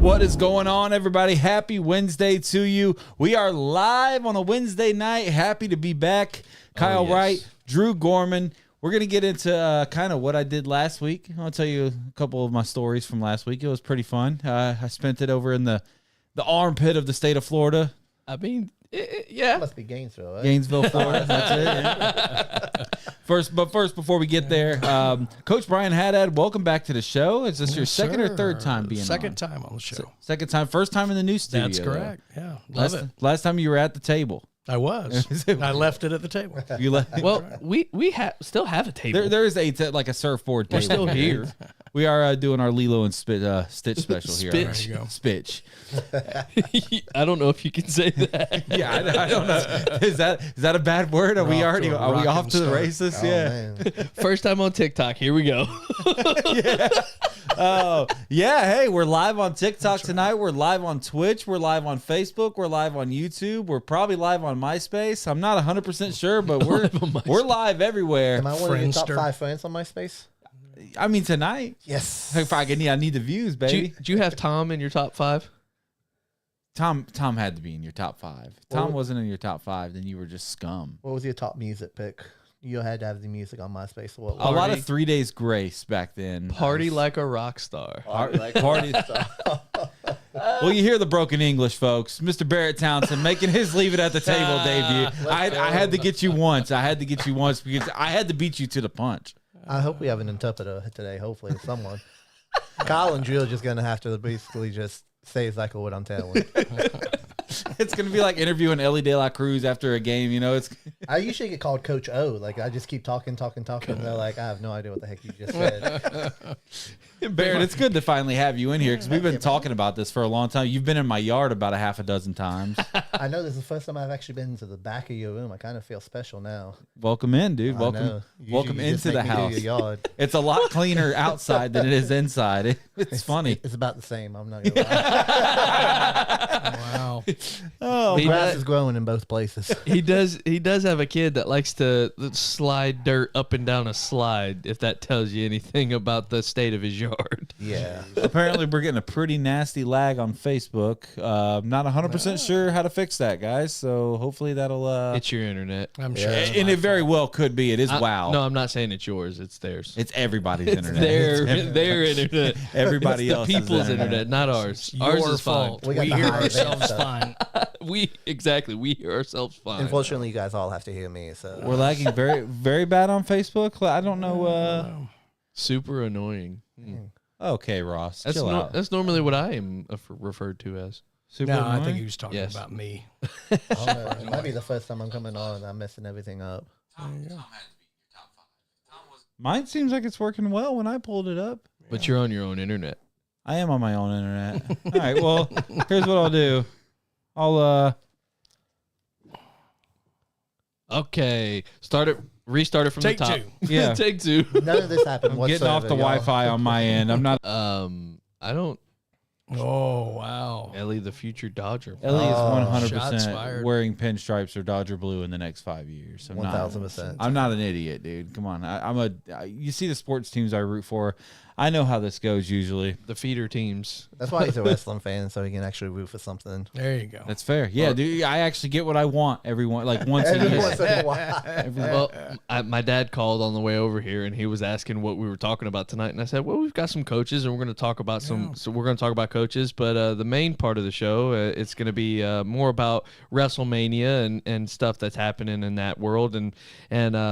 What is going on, everybody? Happy Wednesday to you. We are live on a Wednesday night. Happy to be back. Kyle Wright, Drew Gorman. We're going to get into kind of what I did last week. I'll tell you a couple of my stories from last week. It was pretty fun. I spent it over in the armpit of the state of Florida. I mean, yeah. Must be Gainesville, right? Gainesville, Florida. That's it. Yeah. First, before we get there, Coach Brian Haddad, welcome back to the show. Is this your second or third time being Second time on the show. Second time. First time in the new studio. That's correct. Yeah, love it. Last time you were at the table. I was. I left it at the table. You left. Well, we still have a table. There is like a surfboard table. We're still here. We are doing our Lilo and Stitch special here. Spitch. There you go. Spitch. I don't know if you can say that. Yeah, I don't know. Is that a bad word? Are we off to the races? Oh, Yeah. man. First time on TikTok. Here we go. Yeah. Oh, yeah. Hey, we're live on TikTok tonight. We're live on Twitch. We're live on Facebook. We're live on YouTube. We're probably live on MySpace. I'm not 100% sure, but we're live everywhere. Am I one of your top Friendster. 5 friends on MySpace? I mean, tonight. Yes. If I need the views, baby. Do you have Tom in your top 5? Tom had to be in your top 5. If Tom wasn't in your top 5, then you were just scum. What was your top music pick? You had to have the music on MySpace. What A lot Party. of 3 Days Grace back then. Party like a rock star. Party. Well, you hear the broken English, folks. Mr. Barrett Townsend making his Leave It at the Table debut. I had to get you once. Because I had to beat you to the punch. I hope we have an interpreter today, hopefully, someone. Kyle and Drew are just going to have to basically just say exactly what I'm telling. It's going to be like interviewing Ellie De La Cruz after a game, you know? I usually get called Coach O. Like, I just keep talking. And they're like, I have no idea what the heck you just said. Barrett, it's good to finally have you in here because we've been talking about this for a long time. You've been in my yard about a half a dozen times. I know this is the first time I've actually been to the back of your room. I kind of feel special now. Welcome in, dude. I Welcome know. Usually welcome you just into the make me do house. your yard. It's a lot cleaner outside than it is inside. It's funny. It's about the same. I'm not going to lie. Wow. Oh, He Grass does- is growing in both places. He does have a kid that likes to slide dirt up and down a slide, if that tells you anything about the state of his yard. Yeah. apparently we're getting a pretty nasty lag on Facebook. Not 100% sure how to fix that, guys. So hopefully that'll. It's your internet. I'm sure. it's And my it very fault. well could be. It is wow. No, I'm not saying it's yours. It's theirs. It's everybody's It's internet. their internet. Everybody It's the else's people's internet, not ours. Ours Your is fine. fault. We We, got the hear high event ourselves stuff. fine. We hear ourselves fine. Unfortunately, you guys all have to hear me. So We're lagging very, very bad on Facebook. I don't know. Super annoying. Okay, Ross, That's chill out. that's normally what I am referred to as. Super No, I think annoying? he was talking Yes. about me. it might be the first time I'm coming on and I'm messing everything up. Mine seems like it's working well when I pulled it up. But you're on your own internet. I am on my own internet. All right, well, here's what I'll do. I'll Okay, restart it from Take the top. two. Yeah. Take 2. None of this happened I'm whatsoever. getting off the y'all. Wi-Fi on my end. I'm not. I don't. Oh, wow. Ellie, the future Dodger. Ellie is Oh, shots 100% fired. wearing pinstripes or Dodger blue in the next 5 years. I'm not. 1000%. I'm not an idiot, dude. Come on. You see the sports teams I root for. I know how this goes usually. The feeder teams. That's why he's a wrestling fan, so he can actually root for something. There you go. That's fair. Yeah, dude. I actually get what I want everyone like once a Every year. once in a while. Well, my dad called on the way over here, and he was asking what we were talking about tonight. And I said, "Well, we've got some coaches, and we're going to talk about some. So we're going to talk about coaches, but the main part of the show, it's going to be more about WrestleMania and stuff that's happening in that world." And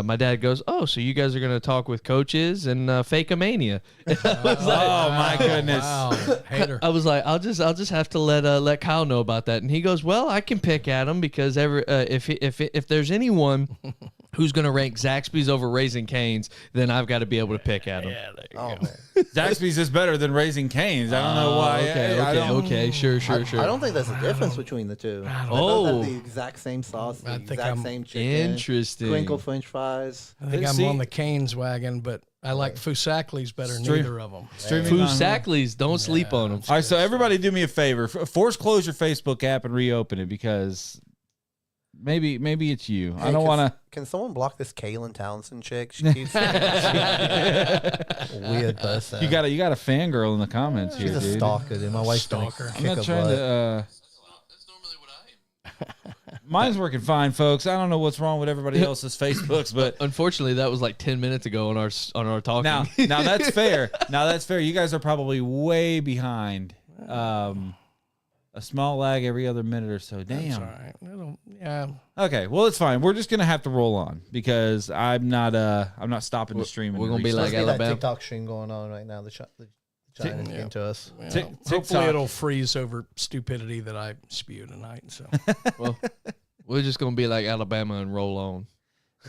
my dad goes, "Oh, so you guys are going to talk with coaches and Fake-a-mania?" Oh my goodness. Wow. Hater. I was like, I'll just have to let Kyle know about that, and he goes, well, I can pick at him because if there's anyone who's going to rank Zaxby's over Raising Cane's, then I've got to be able to pick at him. Yeah, there you Oh, go. man. Zaxby's is better than Raising Cane's. I don't know why. Okay, sure. I don't think there's a difference between the two. They Oh. both have the exact same sauce, the I think exact I'm same chicken. Interesting. Crinkle French fries. I think I'm See- on the Canes wagon, but I like Fusakli's better than Stream- either of them. Streaming on- Fusakli's, don't sleep on them. All right, so everybody do me a favor. Force close your Facebook app and reopen it because Maybe it's you. Hey, I don't want to. Can someone block this Kaylin Townsend chick? She keeps weird person. You got a fangirl in the comments She's here, a dude. stalker, dude. My wife's Stalker. I'm not trying to. Mine's working fine, folks. I don't know what's wrong with everybody else's Facebooks, but Unfortunately, that was like 10 minutes ago on our talking. now that's fair. Now that's fair. You guys are probably way behind. A small lag every other minute or so. Damn. That's all right. Yeah. Okay, well it's fine. We're just gonna have to roll on because I'm not stopping the stream. We're gonna be like that Alabama. TikTok stream going on right now. The China's getting to us. Well, TikTok. hopefully it'll freeze over stupidity that I spew tonight. So Well, we're just gonna be like Alabama and roll on.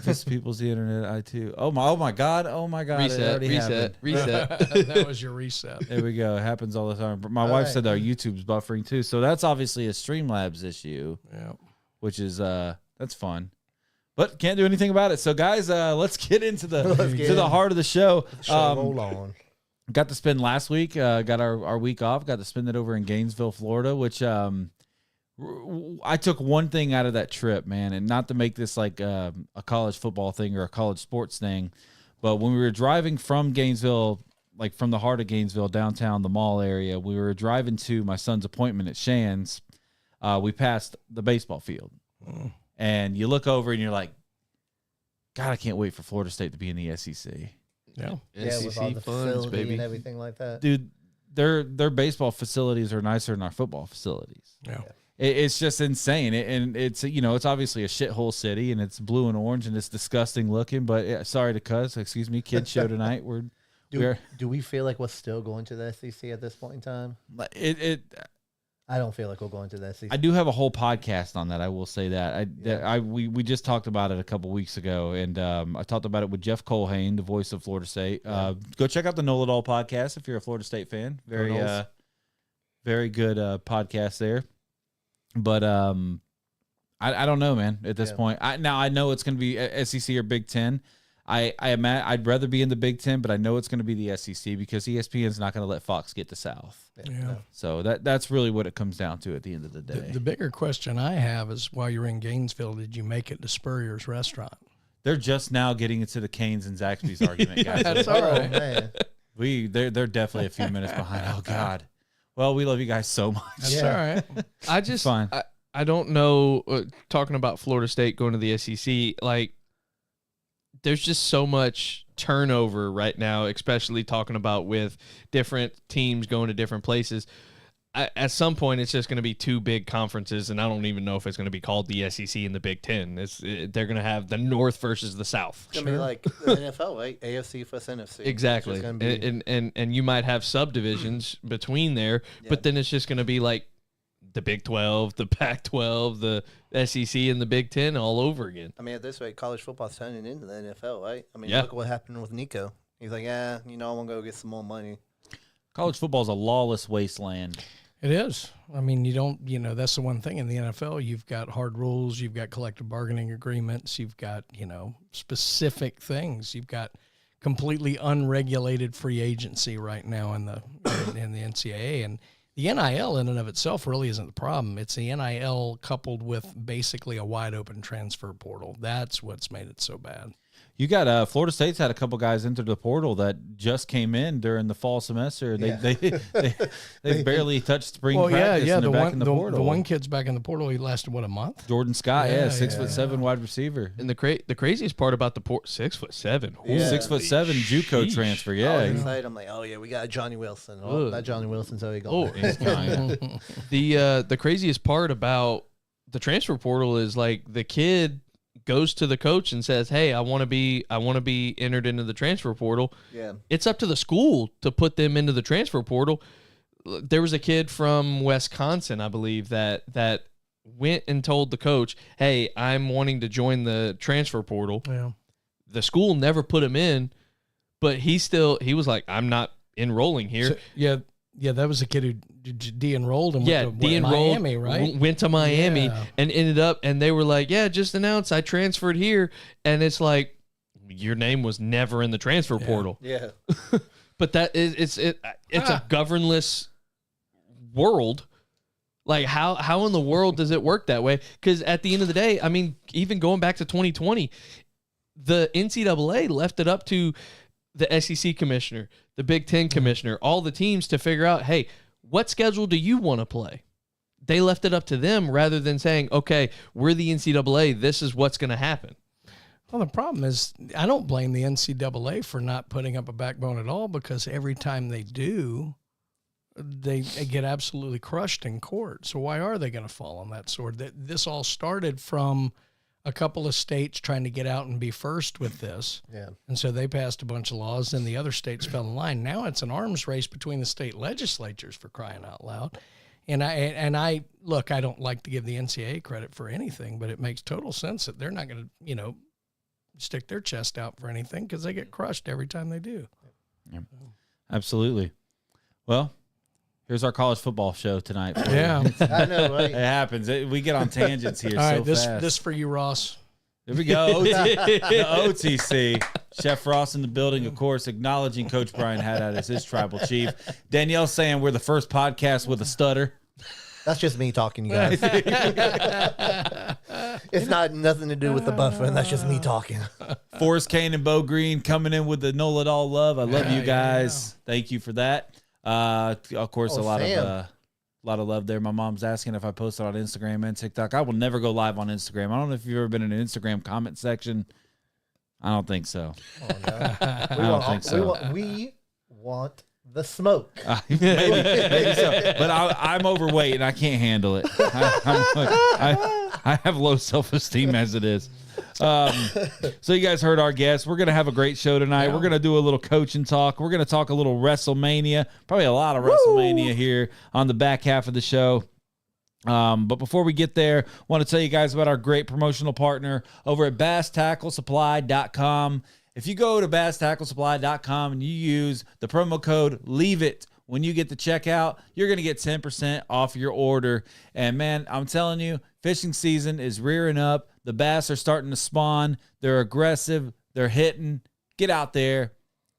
This people's the internet. I too. Oh my god. It already happened. Reset. that was your reset. There we go. It happens all the time. But my wife said our YouTube's buffering too, so that's obviously a Streamlabs issue. Yeah. Which is that's fun, but can't do anything about it. So guys, let's get into the heart of the show. Roll on. Got to spend last week. Got our week off. Got to spend it over in Gainesville, Florida, which I took one thing out of that trip, man, and not to make this like a college football thing or a college sports thing, but when we were driving from Gainesville, like from the heart of Gainesville, downtown, the mall area, we were driving to my son's appointment at Shands. We passed the baseball field, and you look over and you're like, God, I can't wait for Florida State to be in the SEC. Yeah. Yeah, with all the funds, facility baby. and everything like that. Dude, their baseball facilities are nicer than our football facilities. Yeah. It's just insane, and it's it's obviously a shithole city, and it's blue and orange, and it's disgusting looking. But sorry to cuss, excuse me, kids show tonight. Do we feel like we're still going to the SEC at this point in time? I don't feel like we're going to the SEC. I do have a whole podcast on that. I will say that. We just talked about it a couple weeks ago, and I talked about it with Jeff Colhane, the voice of Florida State. Go check out the Know It All podcast if you're a Florida State fan. Very good podcast there. But I don't know, man. At this point, I know it's going to be SEC or Big Ten. I'd rather be in the Big Ten, but I know it's going to be the SEC because ESPN's not going to let Fox get the South. Yeah. So that's really what it comes down to at the end of the day. The bigger question I have is, while you're in Gainesville, did you make it to Spurrier's restaurant? They're just now getting into the Canes and Zaxby's argument, guys. That's all right. Man. They're definitely a few minutes behind. Oh God. Well, we love you guys so much. That's all right. I just Fine. I don't know. Talking about Florida State going to the SEC, like there's just so much turnover right now, especially talking about with different teams going to different places. At some point, it's just going to be two big conferences, and I don't even know if it's going to be called the SEC and the Big Ten. They're going to have the North versus the South. It's going to be like the NFL, right? AFC versus NFC. Exactly. It's gonna be, And you might have subdivisions between there, but then it's just going to be like the Big 12, the Pac-12, the SEC, and the Big 10 all over again. I mean, at this rate, college football's turning into the NFL, right? I mean, Yeah. look what happened with Nico. He's like, I want to go get some more money. College football is a lawless wasteland. It is. I mean, that's the one thing in the NFL. You've got hard rules. You've got collective bargaining agreements. You've got, specific things. You've got completely unregulated free agency right now in the NCAA. And the NIL in and of itself really isn't the problem. It's the NIL coupled with basically a wide open transfer portal. That's what's made it so bad. You got Florida State's had a couple guys enter the portal that just came in during the fall semester. They barely touched spring practice. And they're back in the portal. The one kid's back in the portal. He lasted a month. Jordan Scott, 6'7" Yeah. wide receiver. And the craziest part about the 6'7", Yeah. 6'7" JUCO Sheesh. transfer. I was Yeah, excited. I'm like, oh, yeah, we got Johnny Wilson. Oh, Ugh. that Johnny Wilson's already Oh, gone. he's gone. the craziest part about the transfer portal is like the kid goes to the coach and says, "Hey, I want to be entered into the transfer portal." Yeah. It's up to the school to put them into the transfer portal. There was a kid from Wisconsin, I believe, that went and told the coach, "Hey, I'm wanting to join the transfer portal." Yeah. The school never put him in, but he was like, "I'm not enrolling here." So, yeah, that was a kid who de-enrolled and Yeah, went to de-enrolled, Miami, right? went to Miami Yeah. and ended up, and they were like, "Yeah, just announced I transferred here," and it's like, your name was never in the transfer portal. Yeah. But that is it's a governless world. Like how in the world does it work that way? Because at the end of the day, I mean, even going back to 2020, the NCAA left it up to the SEC commissioner, the Big Ten commissioner, all the teams to figure out, hey, what schedule do you want to play? They left it up to them rather than saying, okay, we're the NCAA. This is what's going to happen. Well, the problem is I don't blame the NCAA for not putting up a backbone at all, because every time they do, they get absolutely crushed in court. So why are they going to fall on that sword? This all started from a couple of states trying to get out and be first with this. Yeah. And so they passed a bunch of laws, and the other states fell in line. Now it's an arms race between the state legislatures, for crying out loud. And I look, I don't like to give the NCAA credit for anything, but it makes total sense that they're not going to, stick their chest out for anything, because they get crushed every time they do. Yeah. Absolutely. Well, here's our college football show tonight. Yeah. I know, right? It happens. We get on tangents here All right, so fast. this for you, Ross. Here we go. The OTC. Chef Ross in the building, of course, acknowledging Coach Brian Haddad as his tribal chief. Danielle saying we're the first podcast with a stutter. That's just me talking, you guys. It's not nothing to do with the buffer, and that's just me talking. Forrest Kane and Bo Green coming in with the Nola Doll love. I love you guys. Yeah. Thank you for that. Of course, a lot Sam. of love there. My mom's asking if I post it on Instagram and TikTok. I will never go live on Instagram. I don't know if you've ever been in an Instagram comment section. I don't think so. Oh, no. I don't think so. We want the smoke. Maybe so. But I'm overweight and I can't handle it. I have low self-esteem as it is. So you guys heard our guests. We're going to have a great show tonight. Yeah. We're going to do a little coaching talk. We're going to talk a little WrestleMania, probably a lot of WrestleMania here on the back half of the show. But before we get there, I want to tell you guys about our great promotional partner over at BassTackleSupply.com. If you go to BassTackleSupply.com and you use the promo code LEAVEIT when you get the checkout, you're going to get 10% off your order. And man, I'm telling you, fishing season is rearing up. The bass are starting to spawn. They're aggressive. They're hitting. Get out there.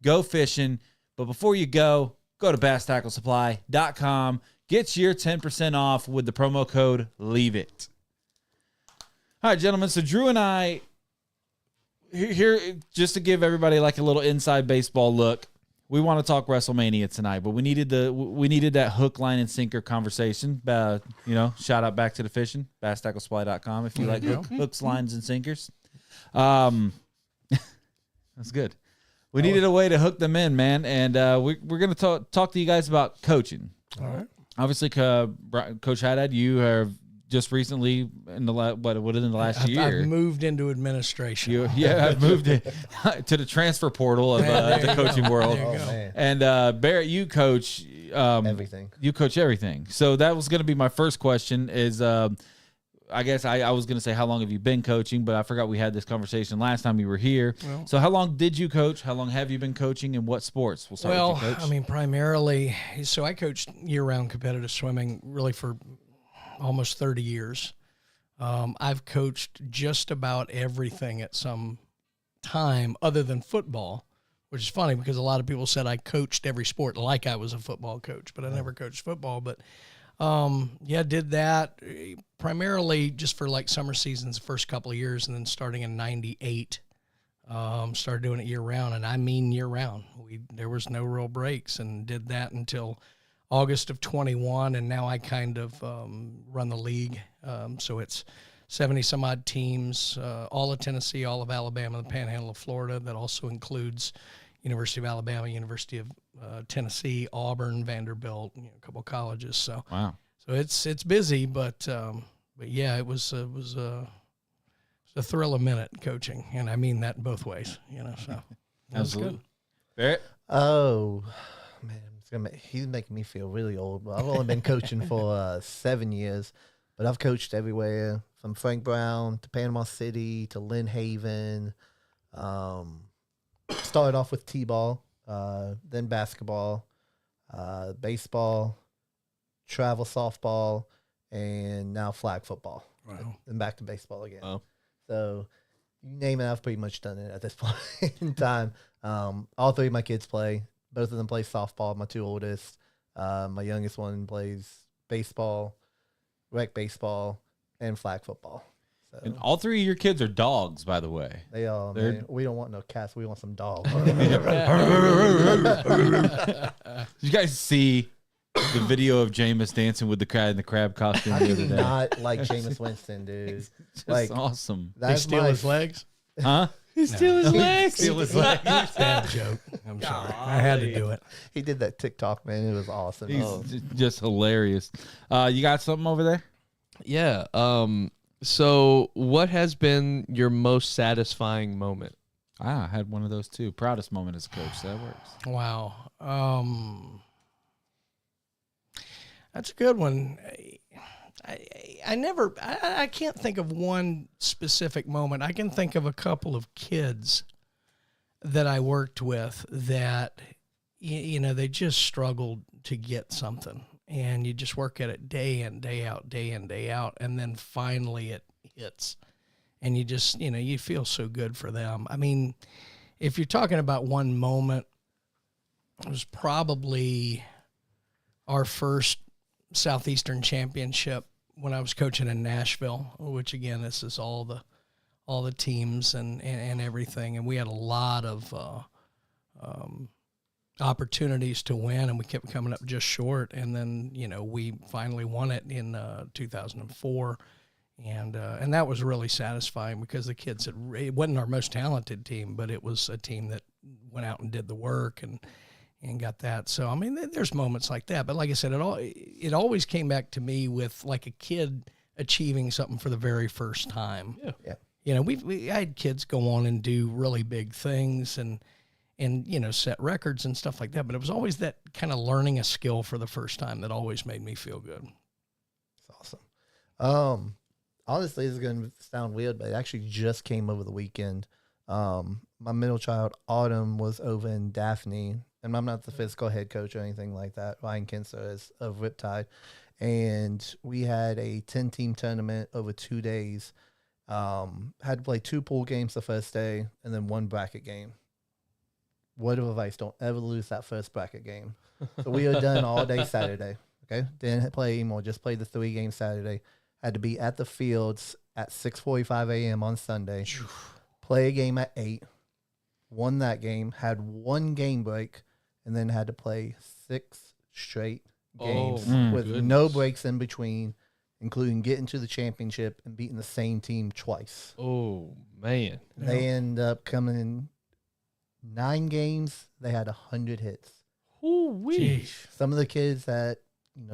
Go fishing. But before you go to BassTackleSupply.com. Get your 10% off with the promo code LEAVEIT. All right, gentlemen. So Drew and I, here just to give everybody like a little inside baseball look, we want to talk WrestleMania tonight, but we needed that hook, line, and sinker conversation. Shout out back to the fishing, BassTackleSupply.com if you like hooks, lines, and sinkers. That's good. We needed a way to hook them in, man, and we're going to talk to you guys about coaching. All right. Obviously, Coach Haddad, you have just recently in the last year. I've moved into administration. I've moved to the transfer portal of the coaching world. Oh, man. And Barrett, you coach Everything. You coach everything. So that was going to be my first question. Is I guess I was going to say how long have you been coaching, but I forgot we had this conversation last time you were here. Well, so how long did you coach? How long have you been coaching, and what sports? We'll start with you, Coach. I mean, primarily, so I coached year-round competitive swimming really for almost 30 years. I've coached just about everything at some time other than football, which is funny because a lot of people said I coached every sport like I was a football coach, but I never coached football. But did that primarily just for like summer seasons the first couple of years, and then starting in 98, started doing it year round, and I mean year round. There was no real breaks, and did that until August of 21, and now I kind of run the league. So it's 70 some odd teams, all of Tennessee, all of Alabama, the Panhandle of Florida. That also includes University of Alabama, University of Tennessee, Auburn, Vanderbilt, a couple of colleges. So Wow. So it's busy, but yeah, it was a thrill a minute coaching, and I mean that in both ways. So that was good. Barrett? Oh, man, he's making me feel really old. But I've only been coaching for 7 years, but I've coached everywhere from Frank Brown to Panama City to Lynn Haven. Started off with T-ball, then basketball, baseball, travel softball, and now flag football. Wow. Then back to baseball again. Wow. So you name it, I've pretty much done it at this point in time. All three of my kids play. Both of them play softball, my two oldest. My youngest one plays baseball. rec baseball, and flag football. So And all three of your kids are dogs, by the way. they are. Man, we don't want no cats. We want some dogs. You guys see the video of Jameis dancing with the crab in the crab costume How the can other you day? not like Jameis Winston, dude? Just Like awesome. They that's steal my his legs. Huh? He steal his legs. Steal his legs. Bad joke. I'm sorry. I had to do it. He did that TikTok, man. It was awesome. He's Oh. just hilarious. You got something over there? Yeah. So what has been your most satisfying moment? I had one of those too. Proudest moment as a coach. That works. Wow. That's a good one. I can't think of one specific moment. I can think of a couple of kids that I worked with that, they just struggled to get something. And you just work at it day in, day out, day in, day out. And then finally it hits. And you just, you feel so good for them. I mean, if you're talking about one moment, it was probably our first Southeastern championship when I was coaching in Nashville, which again, this is all the teams and everything. And we had a lot of opportunities to win, and we kept coming up just short. And then, we finally won it in 2004. And that was really satisfying because the kids it wasn't our most talented team, but it was a team that went out and did the work and got that. So, I mean, there's moments like that. But like I said, it always came back to me with like a kid achieving something for the very first time. Yeah. We had kids go on and do really big things and set records and stuff like that. But it was always that kind of learning a skill for the first time that always made me feel good. It's awesome. Honestly, this is going to sound weird, but it actually just came over the weekend. My middle child, Autumn, was over in Daphne, and I'm not the physical head coach or anything like that. Ryan Kinser is of Riptide. And we had a 10-team tournament over 2 days. Had to play 2 pool games the first day and then 1 bracket game. Word of advice, don't ever lose that first bracket game. So we were done all day Saturday. Okay, didn't play anymore, just played the 3 games Saturday. Had to be at the fields at 6:45 a.m. on Sunday. Play a game at 8. Won that game. Had 1 game break, and then had to play 6 straight games with no breaks in between, including getting to the championship and beating the same team twice. Oh, man. They end up coming in 9 games. They had 100 hits. Ooh-wee. Some of the kids that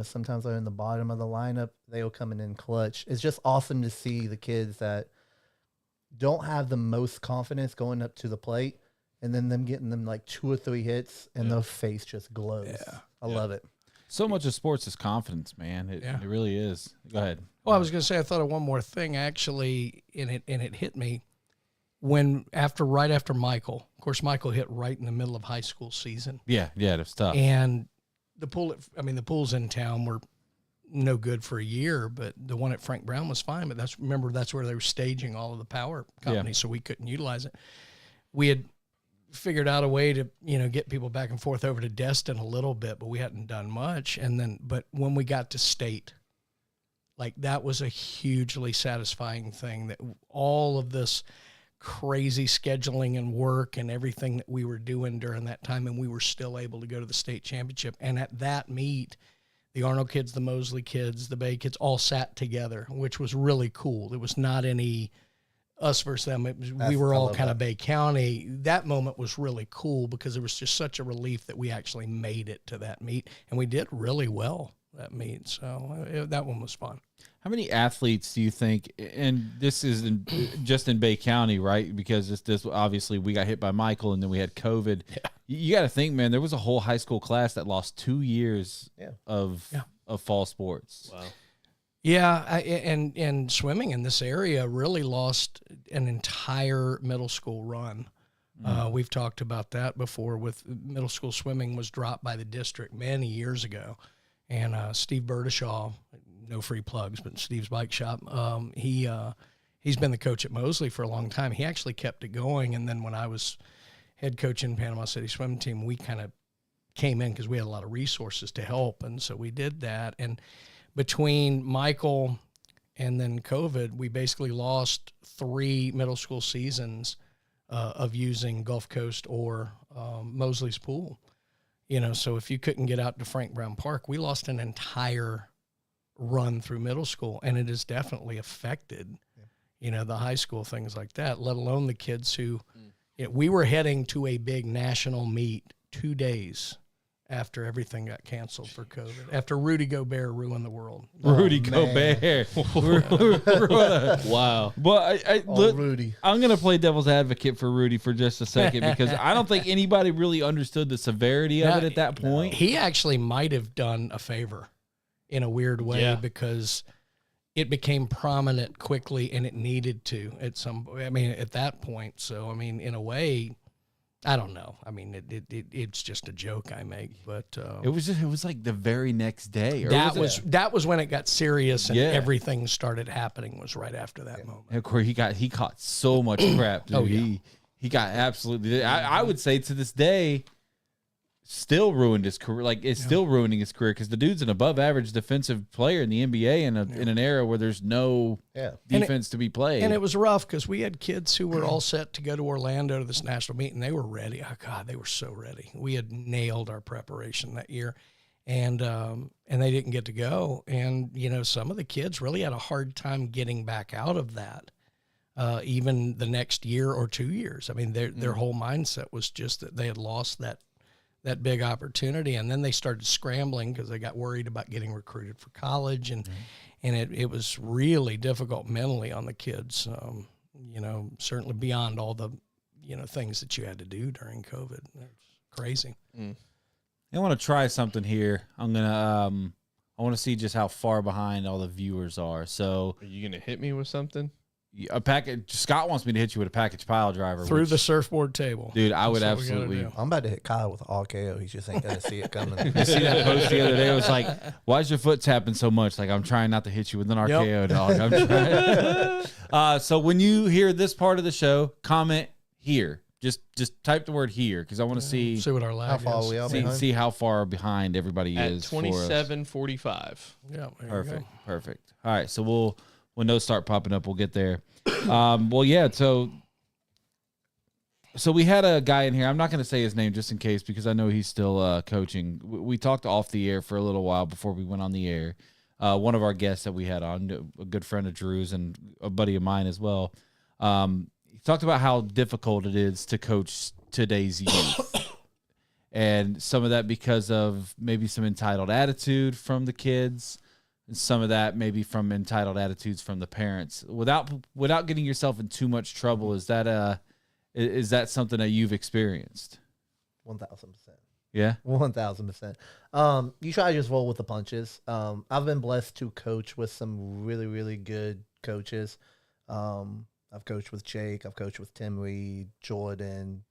sometimes are in the bottom of the lineup, they will come in clutch. It's just awesome to see the kids that don't have the most confidence going up to the plate, and then them getting them like 2 or 3 hits, and their face just glows. Yeah. I love it. So much of sports is confidence, man. It really is. Go ahead. Well, I was going to say, I thought of one more thing actually, and it hit me right after Michael. Of course, Michael hit right in the middle of high school season. Yeah, it was tough. And the pools in town were no good for a year, but the one at Frank Brown was fine. But that's where they were staging all of the power companies, so we couldn't utilize it. We had figured out a way to, get people back and forth over to Destin a little bit, but we hadn't done much. But when we got to state, like that was a hugely satisfying thing, that all of this crazy scheduling and work and everything that we were doing during that time, and we were still able to go to the state championship. And at that meet, the Arnold kids, the Mosley kids, the Bay kids all sat together, which was really cool. It was not any us versus them. We were all kind of Bay County. That moment was really cool because it was just such a relief that we actually made it to that meet, and we did really well that meet. So that one was fun. How many athletes do you think, and this is just in Bay County, right? Because this obviously we got hit by Michael and then we had COVID. Yeah. You got to think, man, there was a whole high school class that lost 2 years of fall sports. Wow. Yeah, and swimming in this area really lost an entire middle school run. We've talked about that before. With middle school swimming was dropped by the district many years ago, and Steve Burdishaw, no free plugs, but Steve's Bike Shop, he's been the coach at Mosley for a long time. He actually kept it going, and then when I was head coach in Panama City swim team, we kind of came in because we had a lot of resources to help, and so we did that. between Michael and then COVID, we basically lost 3 middle school seasons of using Gulf Coast or Mosley's pool. So if you couldn't get out to Frank Brown Park, we lost an entire run through middle school, and it has definitely affected, the high school, things like that, let alone the kids who, we were heading to a big national meet 2 days after everything got canceled for COVID, after Rudy Gobert ruined the world. Rudy Gobert. Wow. But Rudy. I'm going to play devil's advocate for Rudy for just a second because I don't think anybody really understood the severity of it at that point. He actually might have done a favor in a weird way because it became prominent quickly and it needed to at that point. So, in a way, I don't know. It's just a joke I make, but it was like the very next day. Or that was when it got serious and everything started happening. Was right after that moment. And of course, he caught so much crap. Dude. He got absolutely. I would say to this day, still ruined his career. Like it's still ruining his career because the dude's an above average defensive player in the NBA in an era where there's no defense to be played. And it was rough because we had kids who were all set to go to Orlando to this national meet, and they were ready. Oh God, they were so ready. We had nailed our preparation that year, and they didn't get to go. And some of the kids really had a hard time getting back out of that. Even the next year or 2 years. Their whole mindset was just that they had lost that big opportunity, and then they started scrambling because they got worried about getting recruited for college, and it was really difficult mentally on the kids. Certainly beyond all the things that you had to do during COVID. It's crazy. I want to try something here. I want to see just how far behind all the viewers are. So, are you gonna hit me with something? A package. Scott wants me to hit you with a package pile driver through the surfboard table, dude. I would absolutely. I'm about to hit Kyle with an RKO. He just ain't gonna see it coming. You see that post the other day? It was like, "Why's your foot tapping so much?" Like I'm trying not to hit you with an RKO, dog. I'm trying. So when you hear this part of the show, comment here. Just type the word here because I want to see what our lag is. See how far behind everybody at is. 27:45. Yeah, perfect. All right, so when those start popping up, we'll get there. So we had a guy in here. I'm not going to say his name just in case because I know he's still coaching. We talked off the air for a little while before we went on the air. One of our guests that we had on, a good friend of Drew's and a buddy of mine as well, he talked about how difficult it is to coach today's youth. And some of that because of maybe some entitled attitude from the kids. And some of that maybe from entitled attitudes from the parents. Without getting yourself in too much trouble, is that something that you've experienced? 1,000%. Yeah, 1,000%. You try to just roll with the punches. I've been blessed to coach with some really, really good coaches. I've coached with Jake. I've coached with Tim Reed, Jordan,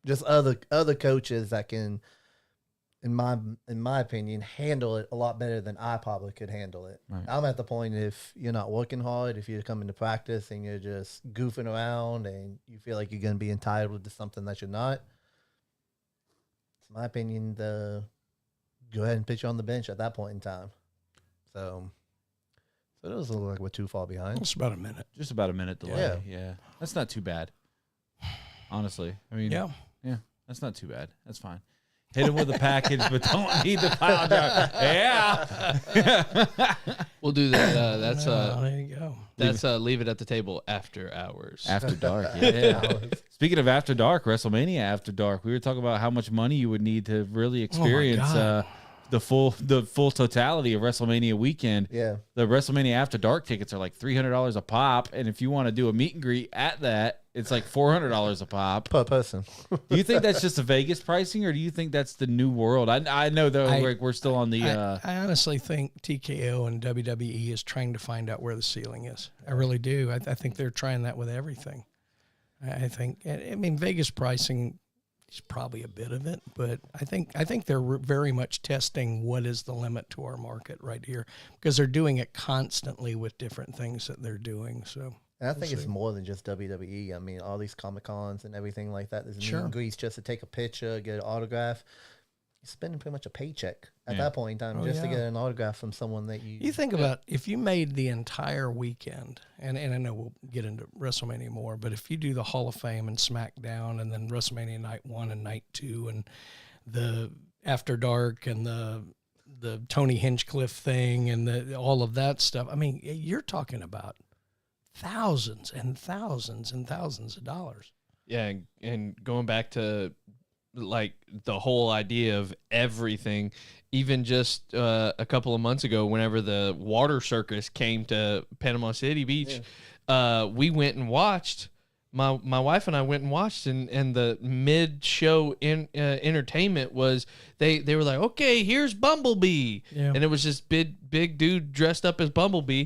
just other coaches that can, in my opinion, handle it a lot better than I probably could handle it. Right. I'm at the point if you're not working hard, if you're coming to practice and you're just goofing around and you feel like you're going to be entitled to something that you're not, it's my opinion to go ahead and pitch you on the bench at that point in time. So it doesn't look like we're too far behind. It's about a minute. Just about a minute delay. Yeah. That's not too bad. Honestly. Yeah, that's not too bad. That's fine. Hit him with a package, but don't need the pile driver. Yeah. We'll do that. There you go. That's leave it at the table after hours. After dark. Yeah. Speaking of after dark, WrestleMania after dark, we were talking about how much money you would need to really experience the full totality of WrestleMania weekend. Yeah. The WrestleMania after dark tickets are like $300 a pop, and if you want to do a meet and greet at that, it's like $400 a pop per person. Do you think that's just a Vegas pricing, or do you think that's the new world? I know though we're still on the. I honestly think TKO and WWE is trying to find out where the ceiling is. I really do. I think they're trying that with everything. I think. Vegas pricing is probably a bit of it, but I think they're very much testing what is the limit to our market right here because they're doing it constantly with different things that they're doing. So. And I think it's more than just WWE. All these Comic-Cons and everything like that. There's meet and greets just to take a picture, get an autograph. spending pretty much a paycheck at that point in time to get an autograph from someone that you think about if you made the entire weekend, and I know we'll get into WrestleMania more, but if you do the Hall of Fame and SmackDown and then WrestleMania Night 1 and Night 2 and the After Dark and the Tony Hinchcliffe thing and all of that stuff, I mean, you're talking about thousands and thousands and thousands of dollars. Yeah, and going back to like the whole idea of everything, even just a couple of months ago, whenever the water circus came to Panama City Beach, we went and watched. My wife and I went and watched, and the mid-show entertainment was they were like, okay, here's Bumblebee, and it was this big dude dressed up as Bumblebee.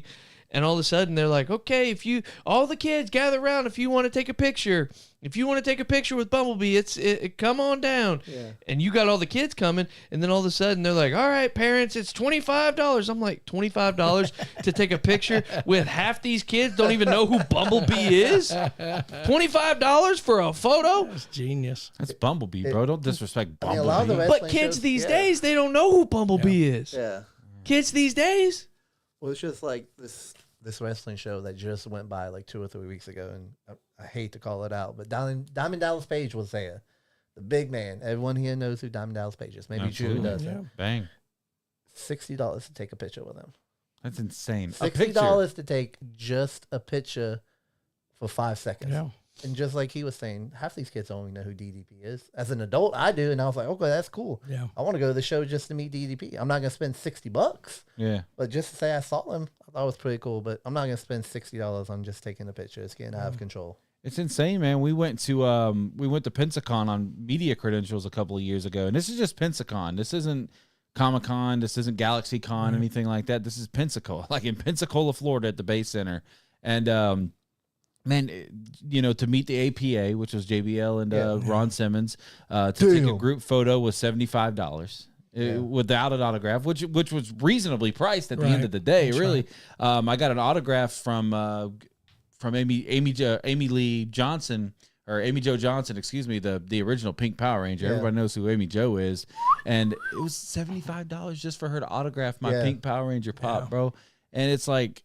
And all of a sudden, they're like, okay, all the kids gather around if you want to take a picture. If you want to take a picture with Bumblebee, come on down. Yeah. And you got all the kids coming, and then all of a sudden, they're like, all right, parents, it's $25. I'm like, $25 to take a picture with half these kids don't even know who Bumblebee is? $25 for a photo? That's genius. That's Bumblebee, bro. Don't disrespect Bumblebee. a lot of the But kids these days, they don't know who Bumblebee is. Yeah. Kids these days. Well, it's just like this wrestling show that just went by like 2 or 3 weeks ago, and I hate to call it out, but Diamond Dallas Page was there. The big man. Everyone here knows who Diamond Dallas Page is. Maybe Drew doesn't. Yeah. Bang. $60 to take a picture with him. That's insane. $60 to take just a picture for 5 seconds. Yeah. And just like he was saying, half these kids don't even know who DDP is. As an adult, I do, and I was like, okay, that's cool. Yeah. I want to go to the show just to meet DDP. I'm not going to spend $60. Yeah. But just to say I saw him, I thought it was pretty cool. But I'm not going to spend $60 on just taking a picture. It's getting out of control. It's insane, man. We went to Pensacon on media credentials a couple of years ago, and this is just Pensacon. This isn't Comic-Con. This isn't GalaxyCon, anything like that. This is Pensacola, like in Pensacola, Florida, at the Bay Center, and man, you know, to meet the APA, which was JBL and Ron Simmons, to take a group photo was $75 without an autograph, which was reasonably priced at the end of the day. That's really, I got an autograph from Amy Lee Johnson, or Amy Jo Johnson, excuse me, the original Pink Power Ranger. Everybody knows who Amy Jo is, and it was $75 just for her to autograph my Pink Power Ranger pop, bro. And it's like,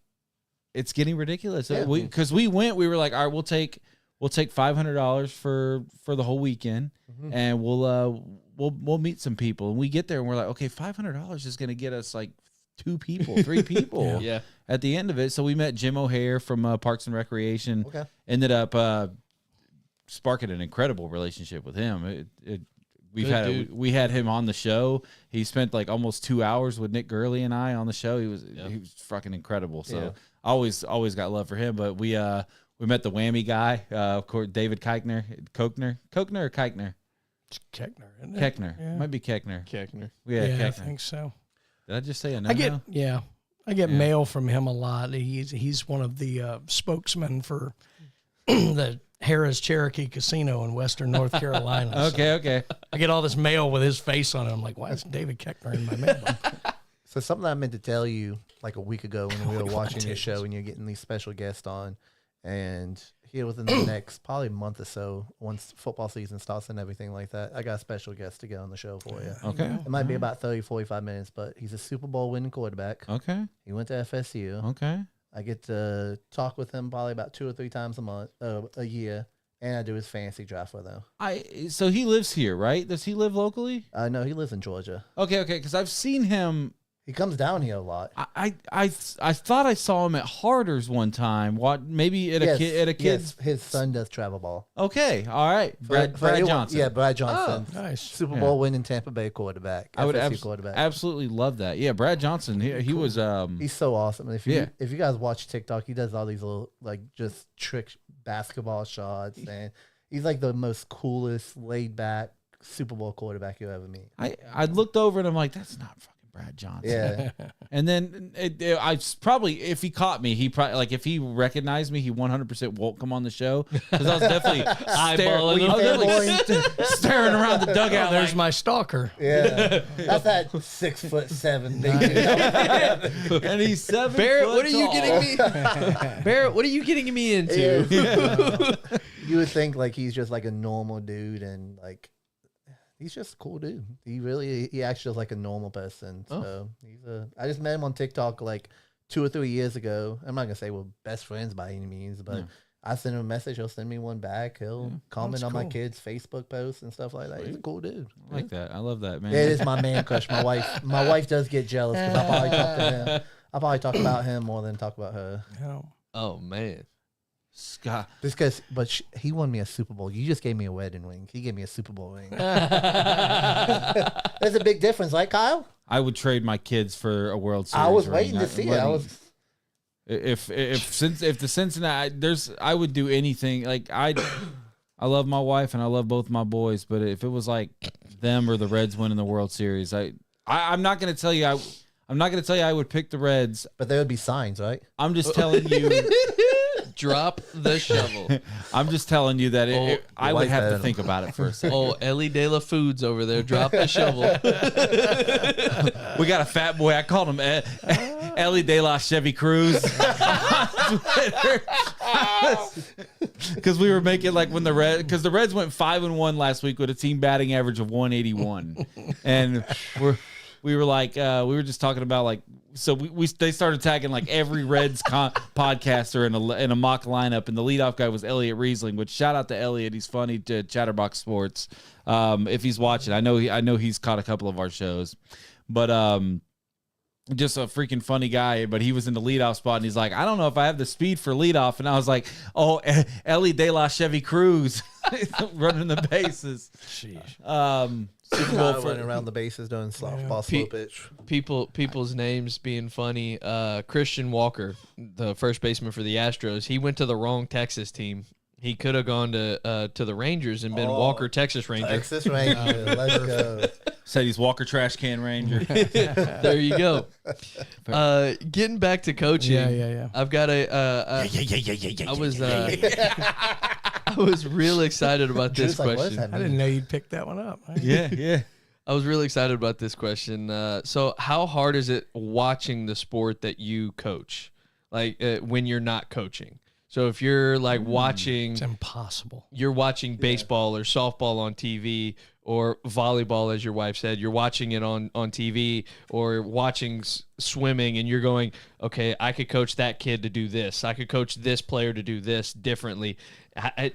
it's getting ridiculous. Because we were like, all right, we'll take $500 for the whole weekend, and we'll meet some people. And we get there and we're like, okay, $500 is going to get us like 2 people, 3 people. At the end of it, so we met Jim O'Hare from Parks and Recreation. Okay. Ended up sparking an incredible relationship with him. We had him on the show. He spent like almost 2 hours with Nick Gurley and I on the show. He was fucking incredible. So always got love for him. But we met the Whammy guy, of course, David Koechner or Keichner? It's Koechner, isn't it? Koechner. Yeah. Might be Koechner. Koechner. Yeah, Koechner. I think so. Did I just say a no? I get mail from him a lot. He's one of the spokesmen for the Harrah's Cherokee Casino in Western North Carolina. Okay. I get all this mail with his face on it. I'm like, why is David Koechner in my mailbox? So something I meant to tell you like a week ago when we were watching your show and you're getting these special guests on, and here within the next probably month or so, once football season starts and everything like that, I got a special guest to get on the show for you. Okay. It might be about 30, 45 minutes, but he's a Super Bowl winning quarterback. Okay. He went to FSU. Okay. I get to talk with him probably about 2 or 3 times a year, and I do his fantasy draft with him. So he lives here, right? Does he live locally? No, he lives in Georgia. Okay, because I've seen him. He comes down here a lot. I thought I saw him at Harder's one time. What? Maybe at a kid's. Yes, his son does travel ball. Okay, all right. Brad Johnson. Yeah, Brad Johnson. Oh, nice. Super Bowl winning Tampa Bay quarterback. I would quarterback. absolutely love that. Yeah, Brad Johnson. He was. He's so awesome. If you guys watch TikTok, he does all these little like just trick basketball shots, and he's like the most coolest, laid back Super Bowl quarterback you ever meet. I looked over and I'm like, that's not fucking Brad Johnson. Yeah. And then I probably, if he caught me, he probably, like, if he recognized me, he 100% won't come on the show, because I was definitely staring around the dugout. There's my stalker. Yeah. That's that 6'7" big dude. And he's 7 Barrett, foot what are you tall. getting me? Barrett, what are you getting me into? You would think like he's just like a normal dude, and like he's just a cool dude. He acts just like a normal person. So I just met him on TikTok like 2 or 3 years ago. I'm not gonna say we're best friends by any means, but I send him a message. He'll send me one back. He'll comment on my kids' Facebook posts and stuff like that. He's a cool dude. I like that. I love that, man. Yeah, it is my man crush. My wife does get jealous because I probably talk to him. I probably talk about him more than talk about her. Oh man, Scott. Just because, but he won me a Super Bowl. You just gave me a wedding ring. He gave me a Super Bowl ring. There's a big difference, right, Kyle? I would trade my kids for a World Series. I was ring. waiting to see it. If the Cincinnati, I would do anything. Like I love my wife and I love both my boys, but if it was like them or the Reds winning the World Series, I'm not going to tell you I would pick the Reds. But there would be signs, right? I'm just telling you. drop the shovel. I'm just telling you that I would have to think about it for a second. Oh, Ellie De La Foods over there. Drop the shovel. We got a fat boy. I called him Ellie De La Chevy Cruz. Because we were making like when the Reds went 5-1 last week with a team batting average of 181, and we were like we were just talking about like so they started tagging like every Reds podcaster in a mock lineup, and the leadoff guy was Elliot Riesling. Which shout out to Elliot, he's funny to Chatterbox Sports. If he's watching, I know he's caught a couple of our shows, but just a freaking funny guy, but he was in the leadoff spot, and he's like, I don't know if I have the speed for leadoff. And I was like, oh, Ellie De La Chevy Cruz running the bases. Sheesh. Super Bowl running around the bases doing softball slow pitch. People's names being funny. Christian Walker, the first baseman for the Astros, he went to the wrong Texas team. He could have gone to the Rangers and been Walker Texas Ranger. Texas Ranger, let's go. Said he's Walker Trash Can Ranger. There you go. Getting back to coaching. Yeah. I've got I was real excited about this question. I didn't know you'd pick that one up. Yeah. I was really excited about this question. So how hard is it watching the sport that you coach? Like when you're not coaching? So if you're like watching, it's impossible. You're watching baseball or softball on TV, or volleyball, as your wife said, you're watching it on TV, or watching swimming, and you're going, okay, I could coach that kid to do this. I could coach this player to do this differently.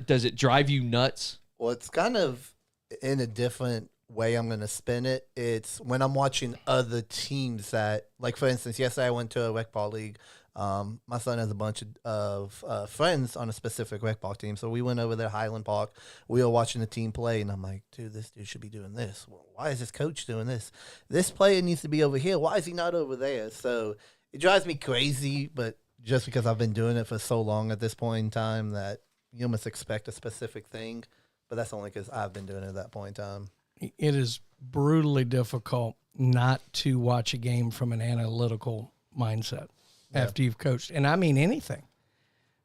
Does it drive you nuts? Well, it's kind of in a different way I'm going to spin it. It's when I'm watching other teams that, like for instance, yesterday I went to a rec ball league. My son has a bunch of friends on a specific rec ball team. So we went over there, Highland Park. We were watching the team play, and I'm like, dude, this dude should be doing this. Well, why is this coach doing this? This player needs to be over here. Why is he not over there? So it drives me crazy, but just because I've been doing it for so long at this point in time that you almost expect a specific thing. But that's only because I've been doing it at that point in time. It is brutally difficult not to watch a game from an analytical mindset. After you've coached. And I mean anything.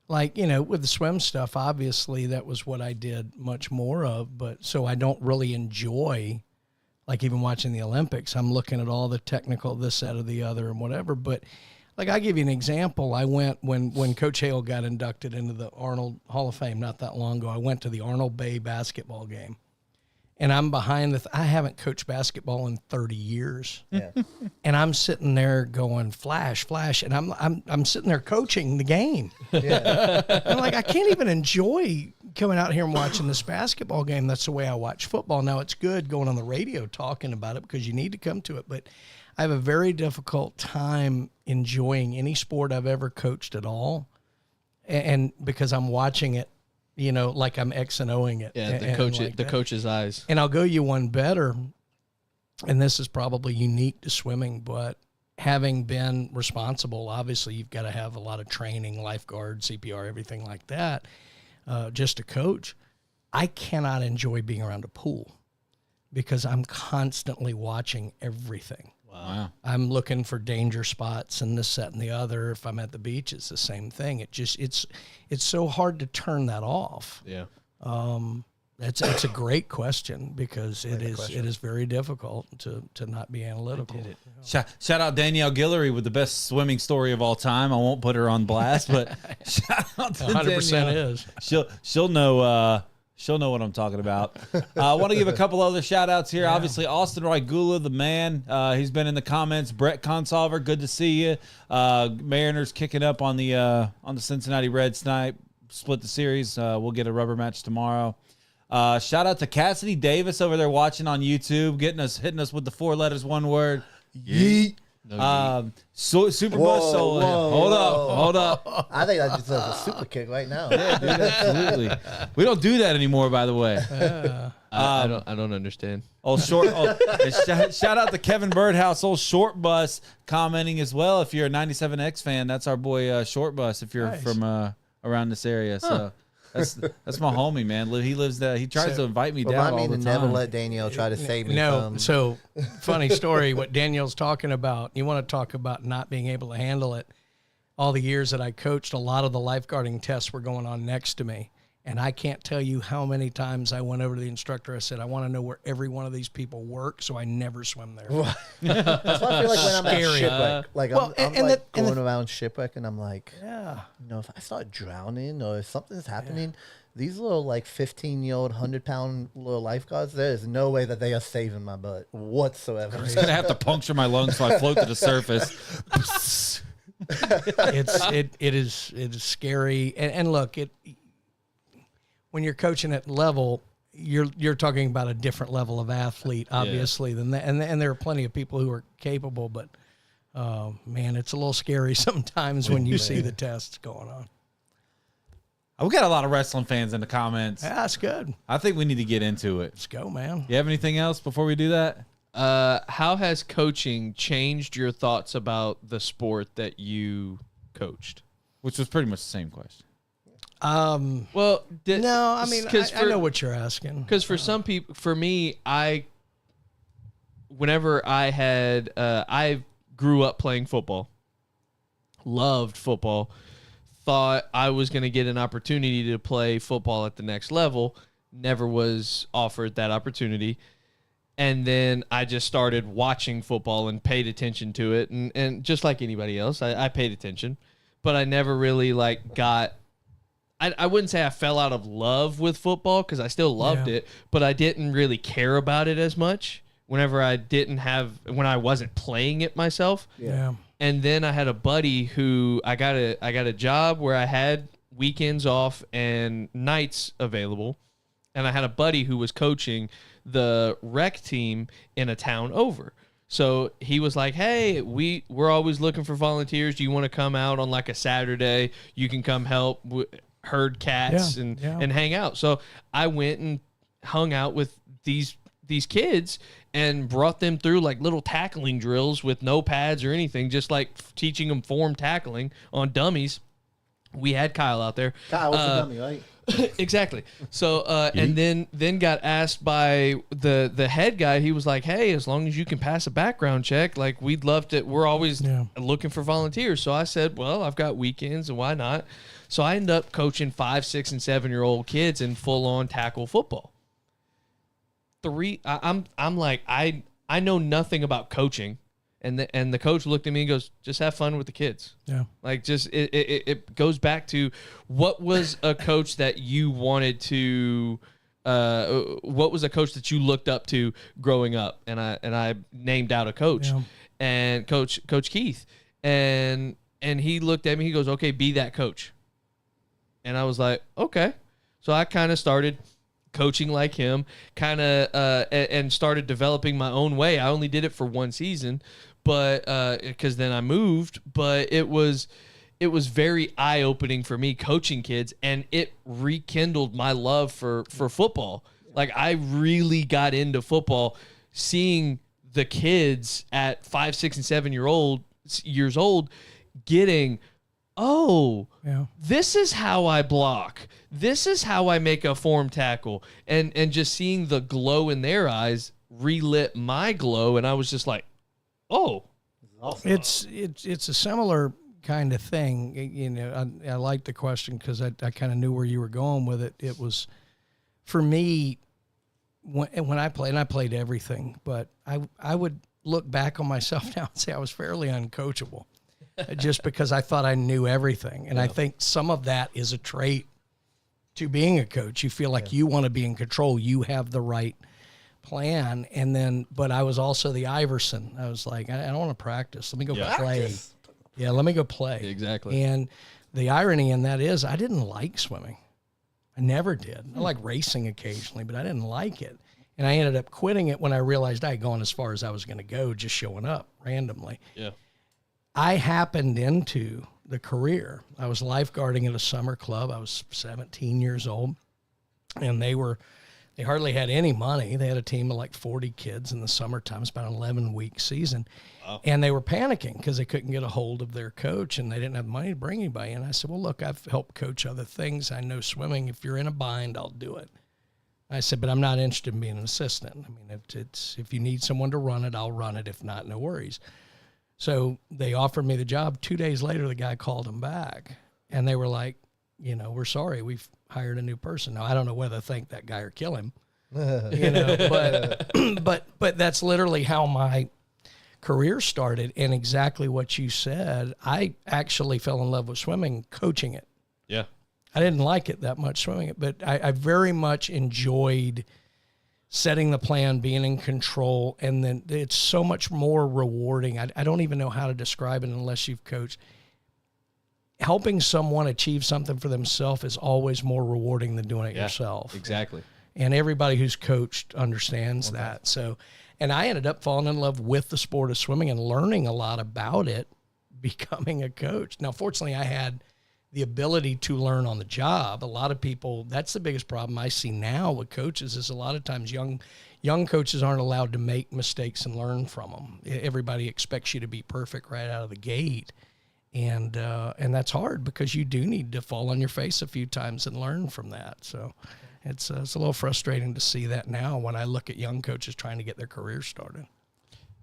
Like, with the swim stuff, obviously that was what I did much more of. But so I don't really enjoy, like even watching the Olympics, I'm looking at all the technical, this, that, or the other and whatever. But like I'll give you an example. I went when Coach Hale got inducted into the Arnold Hall of Fame not that long ago, I went to the Arnold Bay basketball game. And I'm behind I haven't coached basketball in 30 years. Yeah. And I'm sitting there going flash, and I'm sitting there coaching the game. Yeah. I'm like, I can't even enjoy coming out here and watching this basketball game. That's the way I watch football. Now it's good going on the radio talking about it because you need to come to it, but I have a very difficult time enjoying any sport I've ever coached at all. And because I'm watching it, like I'm X and O'ing it. Yeah, the coach's eyes. And I'll go you one better, and this is probably unique to swimming, but having been responsible, obviously you've got to have a lot of training, lifeguard, CPR, everything like that, just to coach. I cannot enjoy being around a pool because I'm constantly watching everything. Wow. I'm looking for danger spots and this, that, and the other. If I'm at the beach, it's the same thing. It's so hard to turn that off. Yeah. It's a great question because it is very difficult to not be analytical. Shout out Danielle Guillory with the best swimming story of all time. I won't put her on blast, but shout out to 100% Danielle. is. She'll know She'll know what I'm talking about. I want to give a couple other shout-outs here. Yeah. Obviously, Austin Raigula, the man. He's been in the comments. Brett Consolver, good to see you. Mariners kicking up on the Cincinnati Reds tonight. Split the series. We'll get a rubber match tomorrow. Shout out to Cassidy Davis over there watching on YouTube, hitting us with the 4 letters, 1 word. Yeet. Super Bus Solo. Hold up. I think that just does a super kick right now. Yeah, dude, absolutely. We don't do that anymore, by the way. I don't understand. Shout out to Kevin Birdhouse, old Short Bus, commenting as well. If you're a 97X fan, that's our boy Short Bus. If you're from around this area, so. That's my homie, man. He lives there. He tries to invite me down all the time. Never let Danielle try to save me. No, so funny story. What Danielle's talking about. You want to talk about not being able to handle it. All the years that I coached, a lot of the lifeguarding tests were going on next to me, and I can't tell you how many times I went over to the instructor. I said, I want to know where every one of these people work, so I never swim there. That's what I feel like when I'm at shipwreck. Like I'm going around shipwreck, and I'm like, if I start drowning or if something's happening, these little 15-year-old, 100-pound little lifeguards, there is no way that they are saving my butt whatsoever. I'm just gonna have to puncture my lungs so I float to the surface. It is scary, and look, when you're coaching at level, you're talking about a different level of athlete, obviously, than that. And there are plenty of people who are capable, but man, it's a little scary sometimes when you see the tests going on. We got a lot of wrestling fans in the comments. Yeah, that's good. I think we need to get into it. Let's go, man. You have anything else before we do that? How has coaching changed your thoughts about the sport that you coached? Which was pretty much the same question. Well, no, I mean, I know what you're asking. Because for some people, for me, whenever I grew up playing football, loved football, thought I was going to get an opportunity to play football at the next level, never was offered that opportunity. And then I just started watching football and paid attention to it. And just like anybody else, I paid attention. But I never really got... I wouldn't say I fell out of love with football because I still loved it. But I didn't really care about it as much when I wasn't playing it myself. Yeah. And then I had a buddy who I got a job where I had weekends off and nights available. And I had a buddy who was coaching the rec team in a town over. So he was like, hey, we're always looking for volunteers. Do you want to come out on a Saturday? You can come help herd cats and hang out. So I went and hung out with these kids and brought them through little tackling drills with no pads or anything, just teaching them form tackling on dummies. We had Kyle out there. Kyle was a dummy, right? Exactly. So and then got asked by the head guy. He was like, hey, as long as you can pass a background check, we'd love to. We're always looking for volunteers. So I said, well, I've got weekends and why not? So I ended up coaching 5, 6, and 7-year-old kids in full-on tackle football. I'm like, I know nothing about coaching. And the coach looked at me and goes, just have fun with the kids. Yeah. It goes back to what was a coach that you wanted to, what was a coach that you looked up to growing up? And I named out a coach and Coach Keith. And he looked at me, he goes, okay, be that coach. And I was like, okay. So I kind of started coaching like him, and started developing my own way. I only did it for 1 season, but because then I moved. But it was very eye-opening for me coaching kids, and it rekindled my love for football. I really got into football, seeing the kids at 5, 6, and 7 years old getting, this is how I block. This is how I make a form tackle. And just seeing the glow in their eyes relit my glow. And I was just like, oh. Awesome. It's a similar kind of thing. You know, I like the question because I kind of knew where you were going with it. It was, for me, when I played, and I played everything, but I would look back on myself now and say I was fairly uncoachable. Just because I thought I knew everything. And I think some of that is a trait to being a coach. You feel like you want to be in control. You have the right plan. And then, but I was also the Iverson. I was like, I don't want to practice. Let me go play. Practice. Yeah, let me go play. Exactly. And the irony in that is I didn't like swimming. I never did. I like racing occasionally, but I didn't like it. And I ended up quitting it when I realized I had gone as far as I was going to go, just showing up randomly. Yeah. I happened into the career. I was lifeguarding at a summer club. I was 17 years old, and they hardly had any money. They had a team of like 40 kids in the summertime. It's about an 11-week season. Wow. And they were panicking because they couldn't get a hold of their coach, and they didn't have money to bring anybody in. I said, well, look, I've helped coach other things. I know swimming. If you're in a bind, I'll do it. I said, but I'm not interested in being an assistant. I mean, if you need someone to run it, I'll run it. If not, no worries. So they offered me the job. 2 days later, the guy called them back, and they were like, we're sorry, we've hired a new person. Now, I don't know whether to thank that guy or kill him, but that's literally how my career started. And exactly what you said, I actually fell in love with swimming, coaching it. Yeah. I didn't like it that much, swimming it, but I very much enjoyed setting the plan, being in control, and then it's so much more rewarding. I don't even know how to describe it unless you've coached. Helping someone achieve something for themselves is always more rewarding than doing it yourself. Exactly. And everybody who's coached understands that. So, and I ended up falling in love with the sport of swimming and learning a lot about it, becoming a coach. Now, fortunately, I had the ability to learn on the job. A lot of people, that's the biggest problem I see now with coaches, is a lot of times young coaches aren't allowed to make mistakes and learn from them. Everybody expects you to be perfect right out of the gate. And that's hard because you do need to fall on your face a few times and learn from that. So it's a little frustrating to see that now when I look at young coaches trying to get their career started.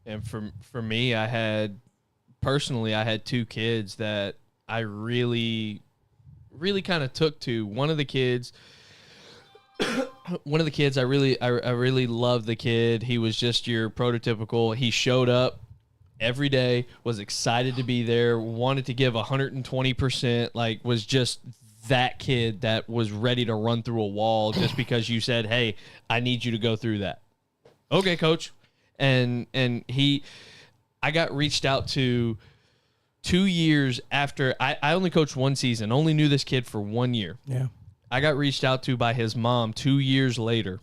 And for me, I had two kids that I really kind of took to. One of the kids, I really loved the kid. He was just your prototypical. He showed up every day, was excited to be there, wanted to give 120%, like was just that kid that was ready to run through a wall just because you said, hey, I need you to go through that. Okay, coach. And I got reached out to 2 years after. I only coached one season, only knew this kid for 1 year. Yeah. I got reached out to by his mom 2 years later,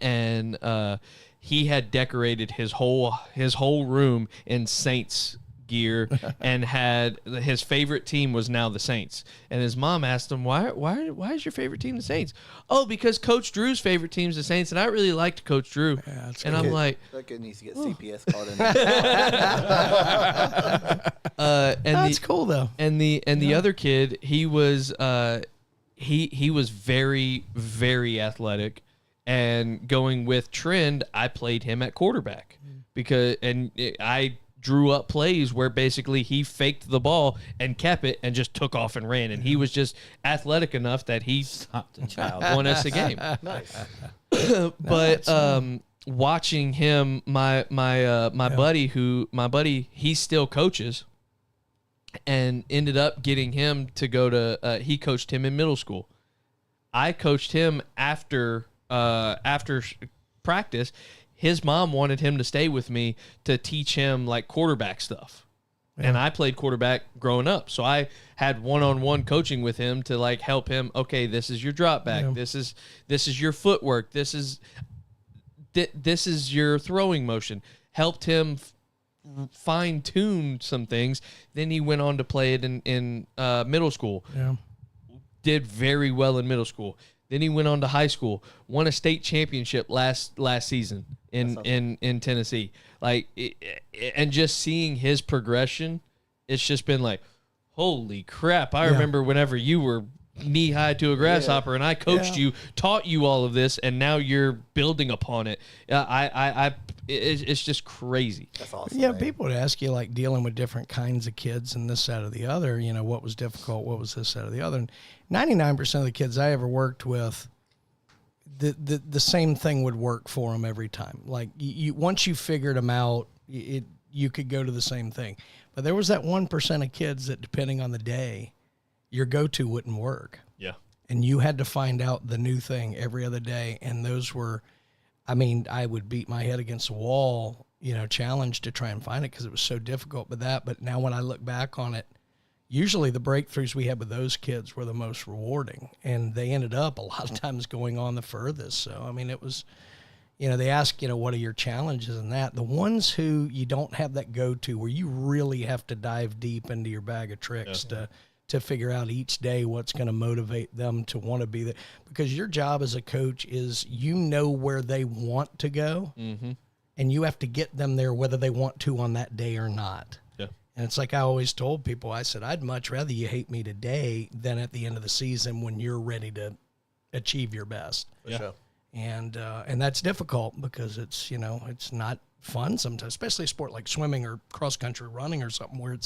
and he had decorated his whole room in Saints gear and had his favorite team was now the Saints. And his mom asked him, why is your favorite team the Saints? Oh, because Coach Drew's favorite team's the Saints, and I really liked Coach Drew. Yeah, and I'm like, that kid needs to get CPS called in. That's cool though. And the other kid, he was he was very, very athletic, and going with trend, I played him at quarterback I drew up plays where basically he faked the ball and kept it and just took off and ran. And he was just athletic enough that he stopped the child, won us a game. Nice. But watching him, my buddy, he still coaches, and ended up getting him to go to. He coached him in middle school. I coached him after practice. His mom wanted him to stay with me to teach him like quarterback stuff. Yeah. And I played quarterback growing up. So I had one-on-one coaching with him to like help him. Okay, this is your drop back. Yeah. This is your footwork. This is your throwing motion. Helped him fine tune some things. Then he went on to play it in middle school. Yeah. Did very well in middle school. Then he went on to high school, won a state championship last season in Tennessee. Like, and just seeing his progression, it's just been like, holy crap! I remember whenever you were knee high to a grasshopper, and I coached you, taught you all of this, and now you're building upon it. It's just crazy. That's awesome. Yeah, man. people would ask you like dealing with different kinds of kids and this, that, or the other. You know, what was difficult? What was this, that, or the other? And 99% of the kids I ever worked with, the same thing would work for them every time. Like you once you figured them out, you could go to the same thing. But there was that 1% of kids that, depending on the day, your go-to wouldn't work. Yeah. and you had to find out the new thing every other day. And those were, I mean, I would beat my head against the wall, challenge to try and find it because it was so difficult. But now when I look back on it, usually the breakthroughs we had with those kids were the most rewarding, and they ended up a lot of times going on the furthest. So, I mean, it was, they ask, what are your challenges and that. The ones who you don't have that go-to where you really have to dive deep into your bag of tricks to figure out each day what's going to motivate them to want to be there. Because your job as a coach is where they want to go, and you have to get them there whether they want to on that day or not. Yeah. And it's like I always told people, I said, I'd much rather you hate me today than at the end of the season when you're ready to achieve your best. For sure. And that's difficult because it's, it's not fun sometimes, especially a sport like swimming or cross country running or something where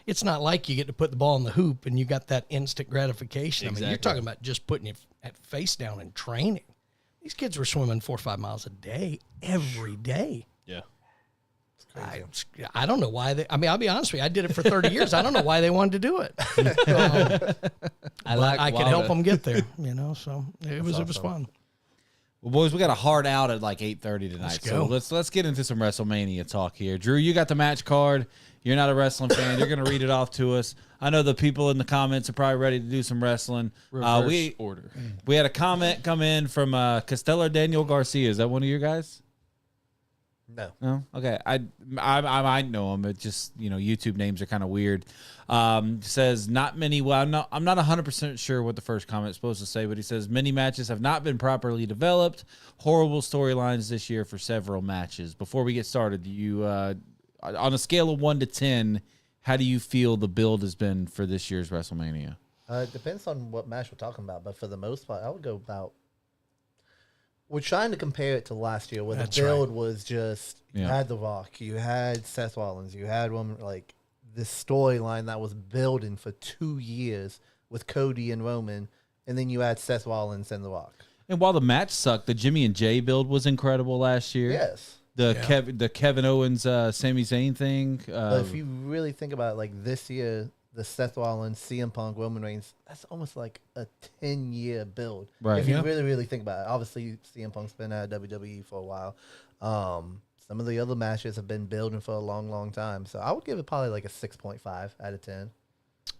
it's not like you get to put the ball in the hoop and you got that instant gratification. Exactly. I mean, you're talking about just putting you at face down in training. These kids were swimming 4 or 5 miles a day, every day. Yeah. I don't know why I'll be honest with you. I did it for 30 years. I don't know why they wanted to do it. I could help them get there, so it was fun. Well, boys, we got a hard out at like 8:30 tonight. go. So let's get into some WrestleMania talk here. Drew, you got the match card. You're not a wrestling fan. You're going to read it off to us. I know the people in the comments are probably ready to do some wrestling. Reverse order. We had a comment come in from Costello Daniel Garcia. Is that one of your guys? No. Okay. I might know him. It just YouTube names are kind of weird. Says not many. Well, I'm not 100% sure what the first comment is supposed to say, but he says many matches have not been properly developed. Horrible storylines this year for several matches. Before we get started, you on a scale of 1 to 10, how do you feel the build has been for this year's WrestleMania? It depends on what match we're talking about, but for the most part, I would go about. We're trying to compare it to last year where the build was just, you had The Rock, you had Seth Rollins, you had Roman, like this storyline that was building for 2 years with Cody and Roman, and then you had Seth Rollins and The Rock. And while the match sucked, the Jimmy and Jay build was incredible last year. Yes. The Kevin Owens, Sami Zayn thing. But if you really think about it, like this year, the Seth Rollins, CM Punk, Roman Reigns, that's almost like a 10-year build. Right. If you really, really think about it. Obviously, CM Punk's been at WWE for a while. Some of the other matches have been building for a long, long time. So I would give it probably like a 6.5 out of 10.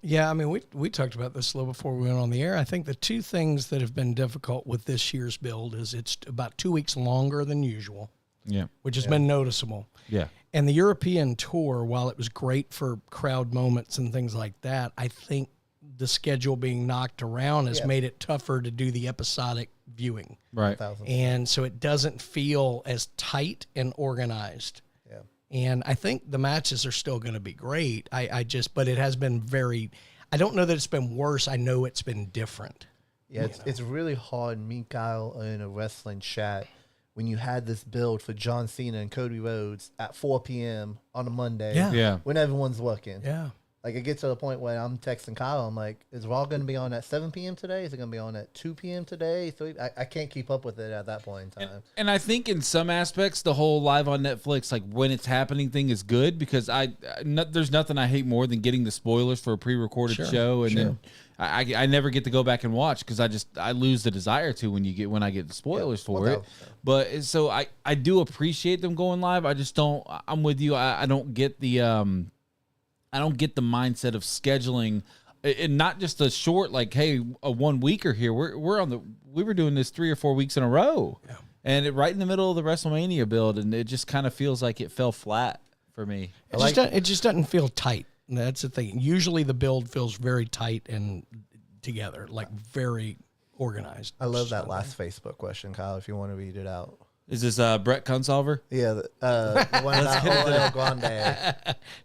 Yeah, I mean, we talked about this a little before we went on the air. I think the two things that have been difficult with this year's build is it's about 2 weeks longer than usual. Yeah. Which has been noticeable. Yeah. And the European tour, while it was great for crowd moments and things like that, I think the schedule being knocked around has made it tougher to do the episodic viewing. Right. 1,000%. And so it doesn't feel as tight and organized. Yeah. And I think the matches are still going to be great. But it has been I don't know that it's been worse. I know it's been different. Yeah, it's really hard, me, Kyle, in a wrestling chat, when you had this build for John Cena and Cody Rhodes at 4 p.m. on a Monday when everyone's working. Yeah. Like, it gets to the point where I'm texting Kyle. I'm like, is Raw going to be on at 7 p.m. today? Is it going to be on at 2 p.m. today? 3? I can't keep up with it at that point in time. And I think in some aspects, the whole live on Netflix, like when it's happening thing is good because there's nothing I hate more than getting the spoilers for a pre-recorded show. And then I never get to go back and watch because I lose the desire to when I get the spoilers for it. But so I do appreciate them going live. I just don't. I'm with you. I don't get the mindset of scheduling, and not just a short like, hey, a 1 weeker here. We were doing this 3 or 4 weeks in a row, and right in the middle of the WrestleMania build, and it just kind of feels like it fell flat for me. It just doesn't feel tight. That's the thing. Usually the build feels very tight and together, like very organized. I love that last Facebook question, Kyle, if you want to read it out. Is this Brett Kunsalver? Yeah, the one about El Grande.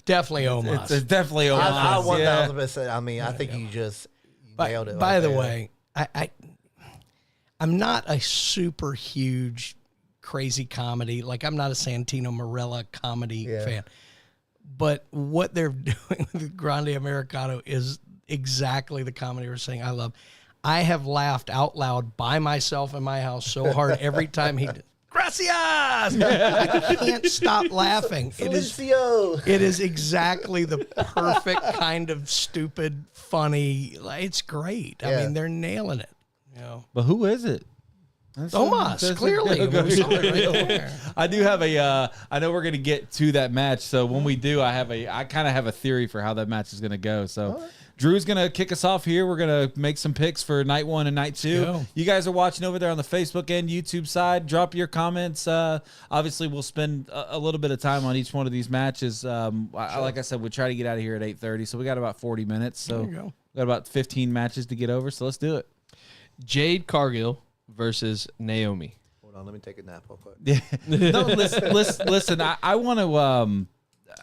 Definitely Omos. It's definitely Omos. I 1,000%. I mean, I think you just nailed it. By the way, I'm not a super huge crazy comedy. Like, I'm not a Santino Marella comedy fan. But what they're doing with Grande Americano is exactly the comedy we're saying I love. I have laughed out loud by myself in my house so hard every time he Gracias. I can't stop laughing. Silencio. It is exactly the perfect kind of stupid, funny. It's great. I Yeah. mean, they're nailing it. You know. But who is it? Tomas, clearly. I mean, we saw it right there. I do have a. I know we're gonna get to that match. So when we do, I kind of have a theory for how that match is gonna go. So. Drew's going to kick us off here. We're going to make some picks for night 1 and night 2. Go. You guys are watching over there on the Facebook and YouTube side. Drop your comments. Obviously, we'll spend a little bit of time on each one of these matches. Like I said, we'll try to get out of here at 8:30. So we got about 40 minutes. So we got about 15 matches to get over. So let's do it. Jade Cargill versus Naomi. Hold on, let me take a nap real quick. Yeah. No, listen. I want to.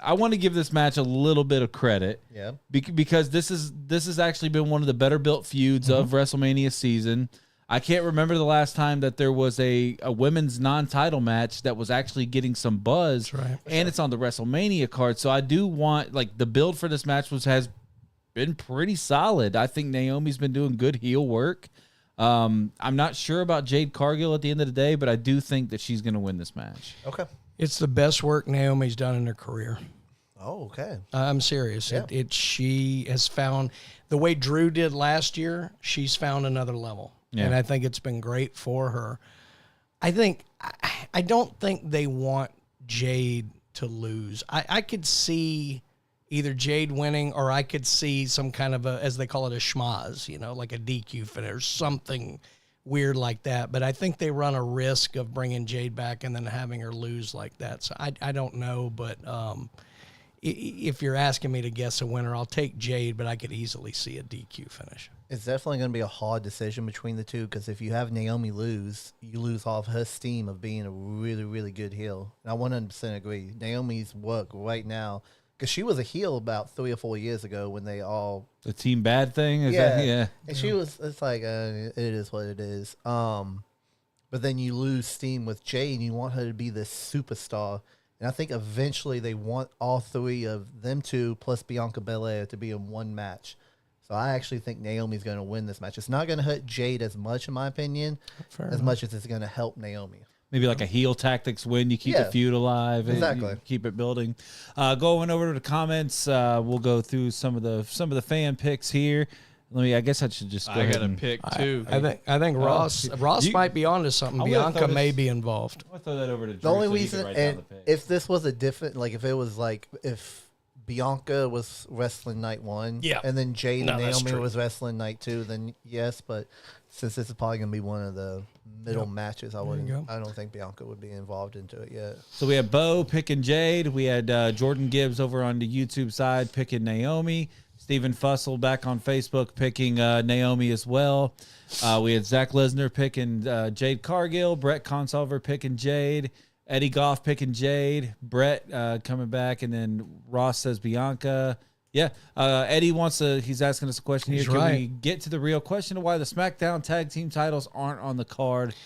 I want to give this match a little bit of credit. Yeah. Because this has actually been one of the better built feuds of WrestleMania season. I can't remember the last time that there was a women's non-title match that was actually getting some buzz. That's right. And it's on the WrestleMania card. So I do want, like, the build for this match has been pretty solid. I think Naomi's been doing good heel work. I'm not sure about Jade Cargill at the end of the day, but I do think that she's going to win this match. Okay. It's the best work Naomi's done in her career. Oh, okay. I'm serious. Yeah. She has found the way Drew did last year. She's found another level, and I think it's been great for her. I don't think they want Jade to lose. I could see either Jade winning, or I could see some kind of as they call it, a schmaz, like a DQ finish or something weird like that. But I think they run a risk of bringing Jade back and then having her lose like that. So I don't know, but if you're asking me to guess a winner, I'll take Jade, but I could easily see a DQ finish. It's definitely going to be a hard decision between the two, because if you have Naomi lose, you lose all of her steam of being a really, really good heel. And I 100% agree. Naomi's work right now, because she was a heel about 3 or 4 years ago when they all... The team bad thing? Yeah. And she was... It's like, it is what it is. But then you lose steam with Jade, and you want her to be this superstar. And I think eventually they want all three of them two plus Bianca Belair to be in one match. So I actually think Naomi's going to win this match. It's not going to hurt Jade as much, in my opinion, much as it's going to help Naomi. Maybe like a heel tactics win. You keep the feud alive. Exactly. And you keep it building. Going over to the comments, we'll go through some of the fan picks here. I guess I should just go ahead and pick too. I think Ross might be onto something. Bianca may be involved. I'll throw that over to Drew. The only so reason, and if this was a different, like if it was like if Bianca was wrestling night 1, and then Jade and Naomi was wrestling night 2, then yes. But since this is probably going to be one of the middle matches, I don't think Bianca would be involved into it yet. So we had Bo picking Jade. We had Jordan Gibbs over on the YouTube side picking Naomi. Stephen Fussell back on Facebook picking Naomi as well. We had Zach Lesnar picking Jade Cargill. Brett Consolver picking Jade. Eddie Goff picking Jade. Brett coming back. And then Ross says Bianca. Yeah. Eddie he's asking us a question here. Can we get to the real question of why the SmackDown tag team titles aren't on the card?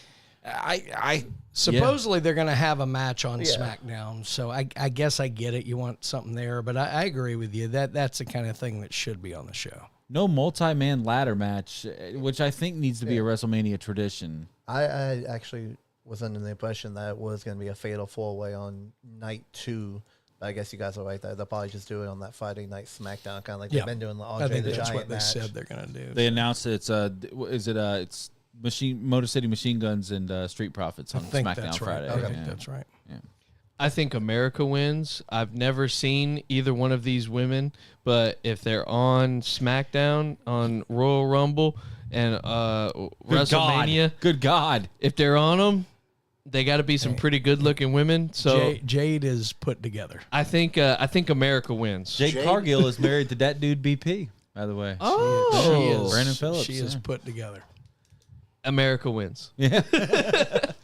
Supposedly they're going to have a match on SmackDown, so I guess I get it. You want something there, but I agree with you. That's the kind of thing that should be on the show. No multi-man ladder match, which I think needs to be a WrestleMania tradition. I actually was under the impression that it was going to be a fatal 4-way on night 2. But I guess you guys are right there. They'll probably just do it on that Friday night SmackDown, kind of like they've been doing the Andre the Giant match. That's what they said they're going to do. They announced it's Motor City Machine Guns and Street Profits on SmackDown Friday. I think that's right. Yeah. I think America wins. I've never seen either one of these women, but if they're on SmackDown, on Royal Rumble, and WrestleMania, good God, if they're on them, they got to be some pretty good-looking women. So Jade is put together. I think America wins. Jade Cargill is married to that dude BP, by the way. She is. Brandon Phillips. She is put together. America wins. Yeah.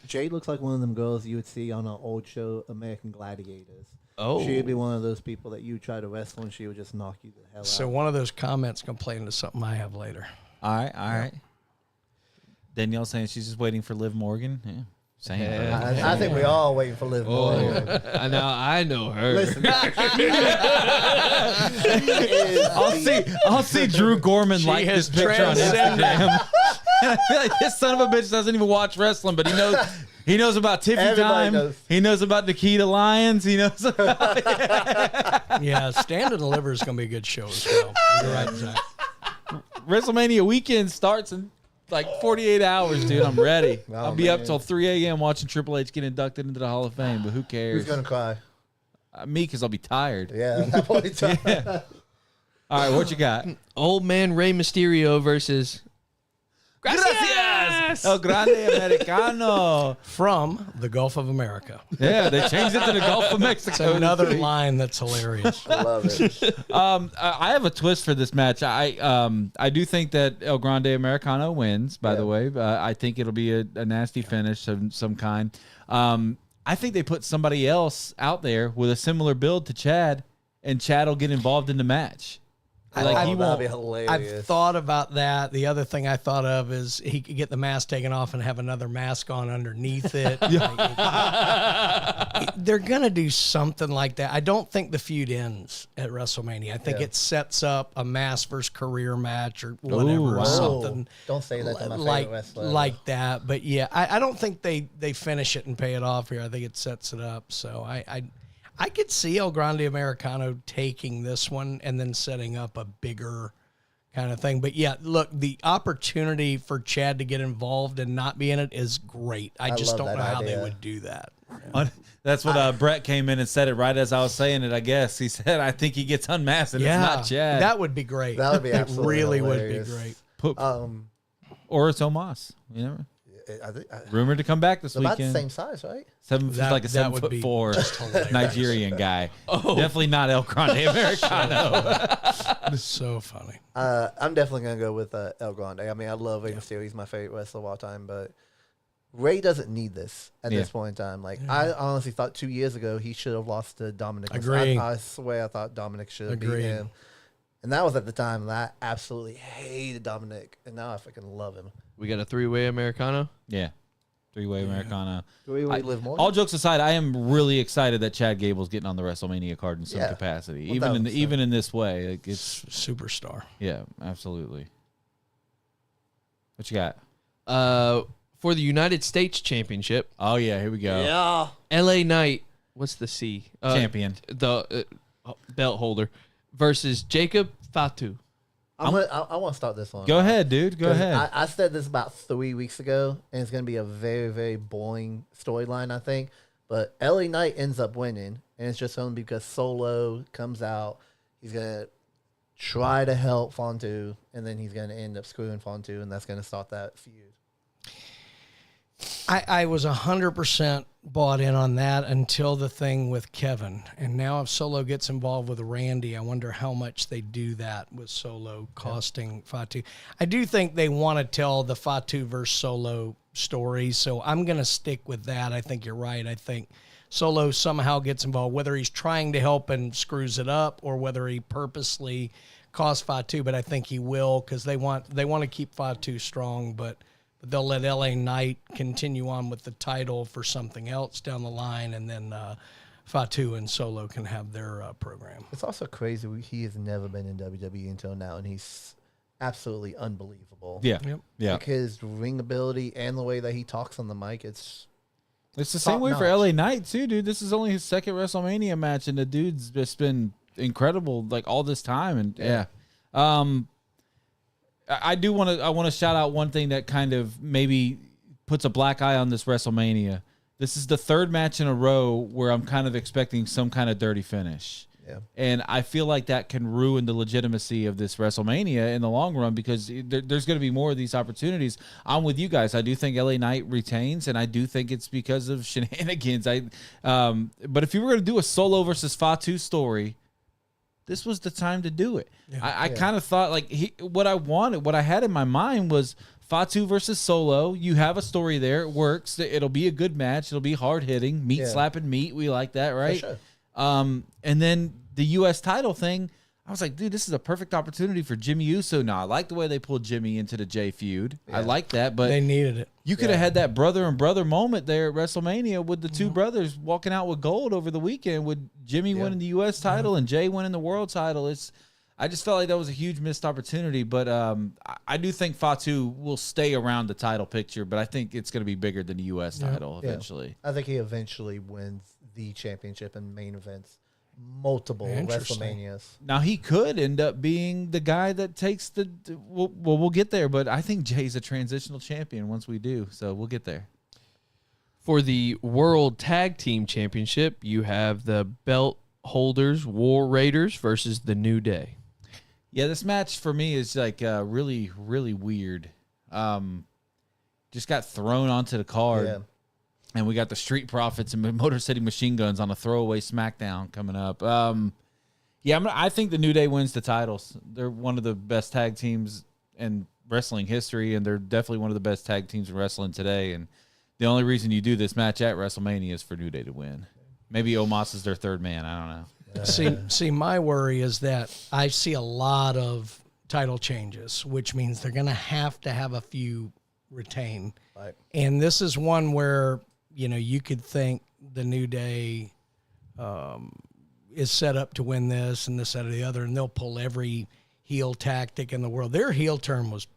Jade looks like one of them girls you would see on an old show, American Gladiators. Oh. She would be one of those people that you try to wrestle and she would just knock you the hell out. So one of those comments complaining to something I have later. All right. Danielle saying she's just waiting for Liv Morgan. Yeah. I think we all waiting for Liv Morgan. I know her. Listen, I'll see Drew Gorman like this picture on Instagram. I feel like this son of a bitch doesn't even watch wrestling, but he knows about Tiffy Everybody Time. knows. He knows about Nikita Lyons. He knows about Yeah, Stand and Deliver is going to be a good show as well. You're right, Zach. WrestleMania weekend starts in like 48 hours, dude. I'm ready. Oh, I'll be up man. till 3 a.m. watching Triple H get inducted into the Hall of Fame, but who cares? Who's gonna cry? Me, because I'll be tired. Yeah, that point in time. All right, what you got? Old man Rey Mysterio versus. Gracias! El Grande Americano. From the Gulf of America. Yeah, they changed it to the Gulf of It's Mexico. another line that's hilarious. I love it. I have a twist for this match. I do think that El Grande Americano wins, by the way. I think it'll be a nasty finish of some kind. I think they put somebody else out there with a similar build to Chad, and Chad will get involved in the match. That'd be hilarious. I've thought about that. The other thing I thought of is he could get the mask taken off and have another mask on underneath it. They're going to do something like that. I don't think the feud ends at WrestleMania. I think it sets up a mask versus career match or whatever, Ooh, or wow. something Don't say that to my like, favorite wrestler. like that. But yeah, I don't think they finish it and pay it off here. I think it sets it up. So I could see El Grande Americano taking this one and then setting up a bigger kind of thing. But yeah, look, the opportunity for Chad to get involved and not be in it is great. I just love don't that know how they idea. would do that. That's what Brett came in and said it right as I was saying it, I guess. He said, I think he gets unmasked, and it's not Chad. That would be great. That would be It absolutely really hilarious. would be great. Or it's Omos. You know? I think Rumored to come back this about the same. same size, right? Like a that would be 7'4" just hilarious. Nigerian guy. Definitely not El Grande Americano. It's so funny. I'm definitely gonna go with El Grande. I mean, I love Rey Mysterio. He's my favorite wrestler of all time, but Ray doesn't need this at this point in time. Like, I honestly thought 2 years ago he should have lost to Dominic. Agree. I swear I thought Dominic should have beat Agreed. him. And that was at the time that I absolutely hated Dominic, and now I freaking love him. We got a three-way Americano. Yeah. Three-way Americana. Do we live more? All jokes aside, I am really excited that Chad Gable's getting on the WrestleMania card in some capacity, even in this way. Like, it's Superstar. yeah, absolutely. What you got? For the United States Championship, Oh yeah, here we go. Yeah. LA Knight. What's the C? Champion. The belt holder versus Jacob Fatu. I want to start this one. Go ahead, dude. Go 'Cause ahead. I said this about 3 weeks ago, and it's going to be a very, very boring storyline, I think. But LA Knight ends up winning, and it's just only because Solo comes out. He's going to try to help Fontu, and then he's going to end up screwing Fontu, and that's going to start that feud. I was 100% bought in on that until the thing with Kevin. And now if Solo gets involved with Randy, I wonder how much they do that with Solo costing Fatu. I do think they want to tell the Fatu versus Solo story, so I'm going to stick with that. I think you're right. I think Solo somehow gets involved, whether he's trying to help and screws it up or whether he purposely costs Fatu, but I think he will because they want to keep Fatu strong, but they'll let LA Knight continue on with the title for something else down the line, and then Fatu and Solo can have their program. It's also crazy. He has never been in WWE until now, and he's absolutely unbelievable. yeah. Yep. Yeah. Like his ring ability and the way that he talks on the mic, it's It's the same top way for notch. LA Knight too, dude. This is only his second WrestleMania match, and the dude's just been incredible like all this time. And I want to shout out one thing that kind of maybe puts a black eye on this WrestleMania. This is the third match in a row where I'm kind of expecting some kind of dirty finish. Yeah. And I feel like that can ruin the legitimacy of this WrestleMania in the long run because there's going to be more of these opportunities. I'm with you guys. I do think LA Knight retains, and I do think it's because of shenanigans. But if you were going to do a Solo versus Fatu story, this was the time to do it. I kind of thought like what I had in my mind was Fatu versus Solo. You have a story there. It works. It'll be a good match. It'll be hard hitting, slapping meat. We like that, right? for sure. And then the U.S. title thing, I was like, dude, this is a perfect opportunity for Jimmy Uso. Now, I like the way they pulled Jimmy into the J feud. I like that, but They needed it. you could have had that brother and brother moment there at WrestleMania with the two brothers walking out with gold over the weekend with Jimmy winning the U.S. title and Jay winning the world title. I just felt like that was a huge missed opportunity. But I do think Fatu will stay around the title picture, but I think it's going to be bigger than the U.S. title eventually. I think he eventually wins the championship in main events, multiple WrestleManias. Now, he could end up being the guy that takes the we'll get there, but I think Jay's a transitional champion once we do, so we'll get there. For the World Tag Team Championship, you have the belt holders, War Raiders versus the New Day. Yeah, this match for me is like really, really weird. Just got thrown onto the card. Yeah. And we got the Street Profits and Motor City Machine Guns on a throwaway SmackDown coming up. I think the New Day wins the titles. They're one of the best tag teams in wrestling history, and they're definitely one of the best tag teams in wrestling today. And the only reason you do this match at WrestleMania is for New Day to win. Maybe Omos is their third man. I don't know. See, my worry is that I see a lot of title changes, which means they're going to have a few retain. Right. And this is one where, you could think the New Day is set up to win this and this, that, or the other, and they'll pull every heel tactic in the world. Their heel turn was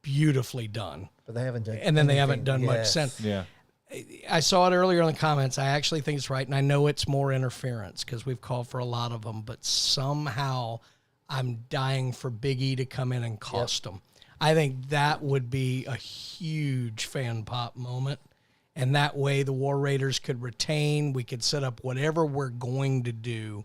beautifully done. But they haven't done And then they haven't done much since. Yeah. I saw it earlier in the comments. I actually think it's right, and I know it's more interference because we've called for a lot of them, but somehow I'm dying for Big E to come in and cost them. I think that would be a huge fan pop moment, and that way the War Raiders could retain. We could set up whatever we're going to do,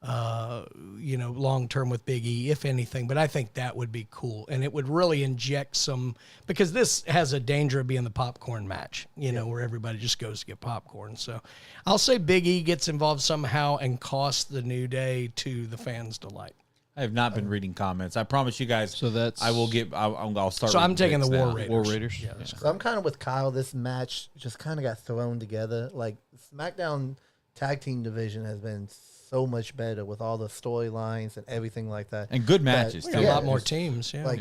long term with Big E, if anything. But I think that would be cool, and it would really inject some, because this has a danger of being the popcorn match, where everybody just goes to get popcorn. So I'll say Big E gets involved somehow and costs the New Day to the fans' delight. I have not been reading comments. I promise you guys. So that's I'll start. So I'm taking the War now. Raiders. War Raiders. Yeah. So I'm kind of with Kyle. This match just kind of got thrown together. Like, SmackDown tag team division has been so much better with all the storylines and everything like that. And good matches. We got too. a lot more teams. Yeah. Like,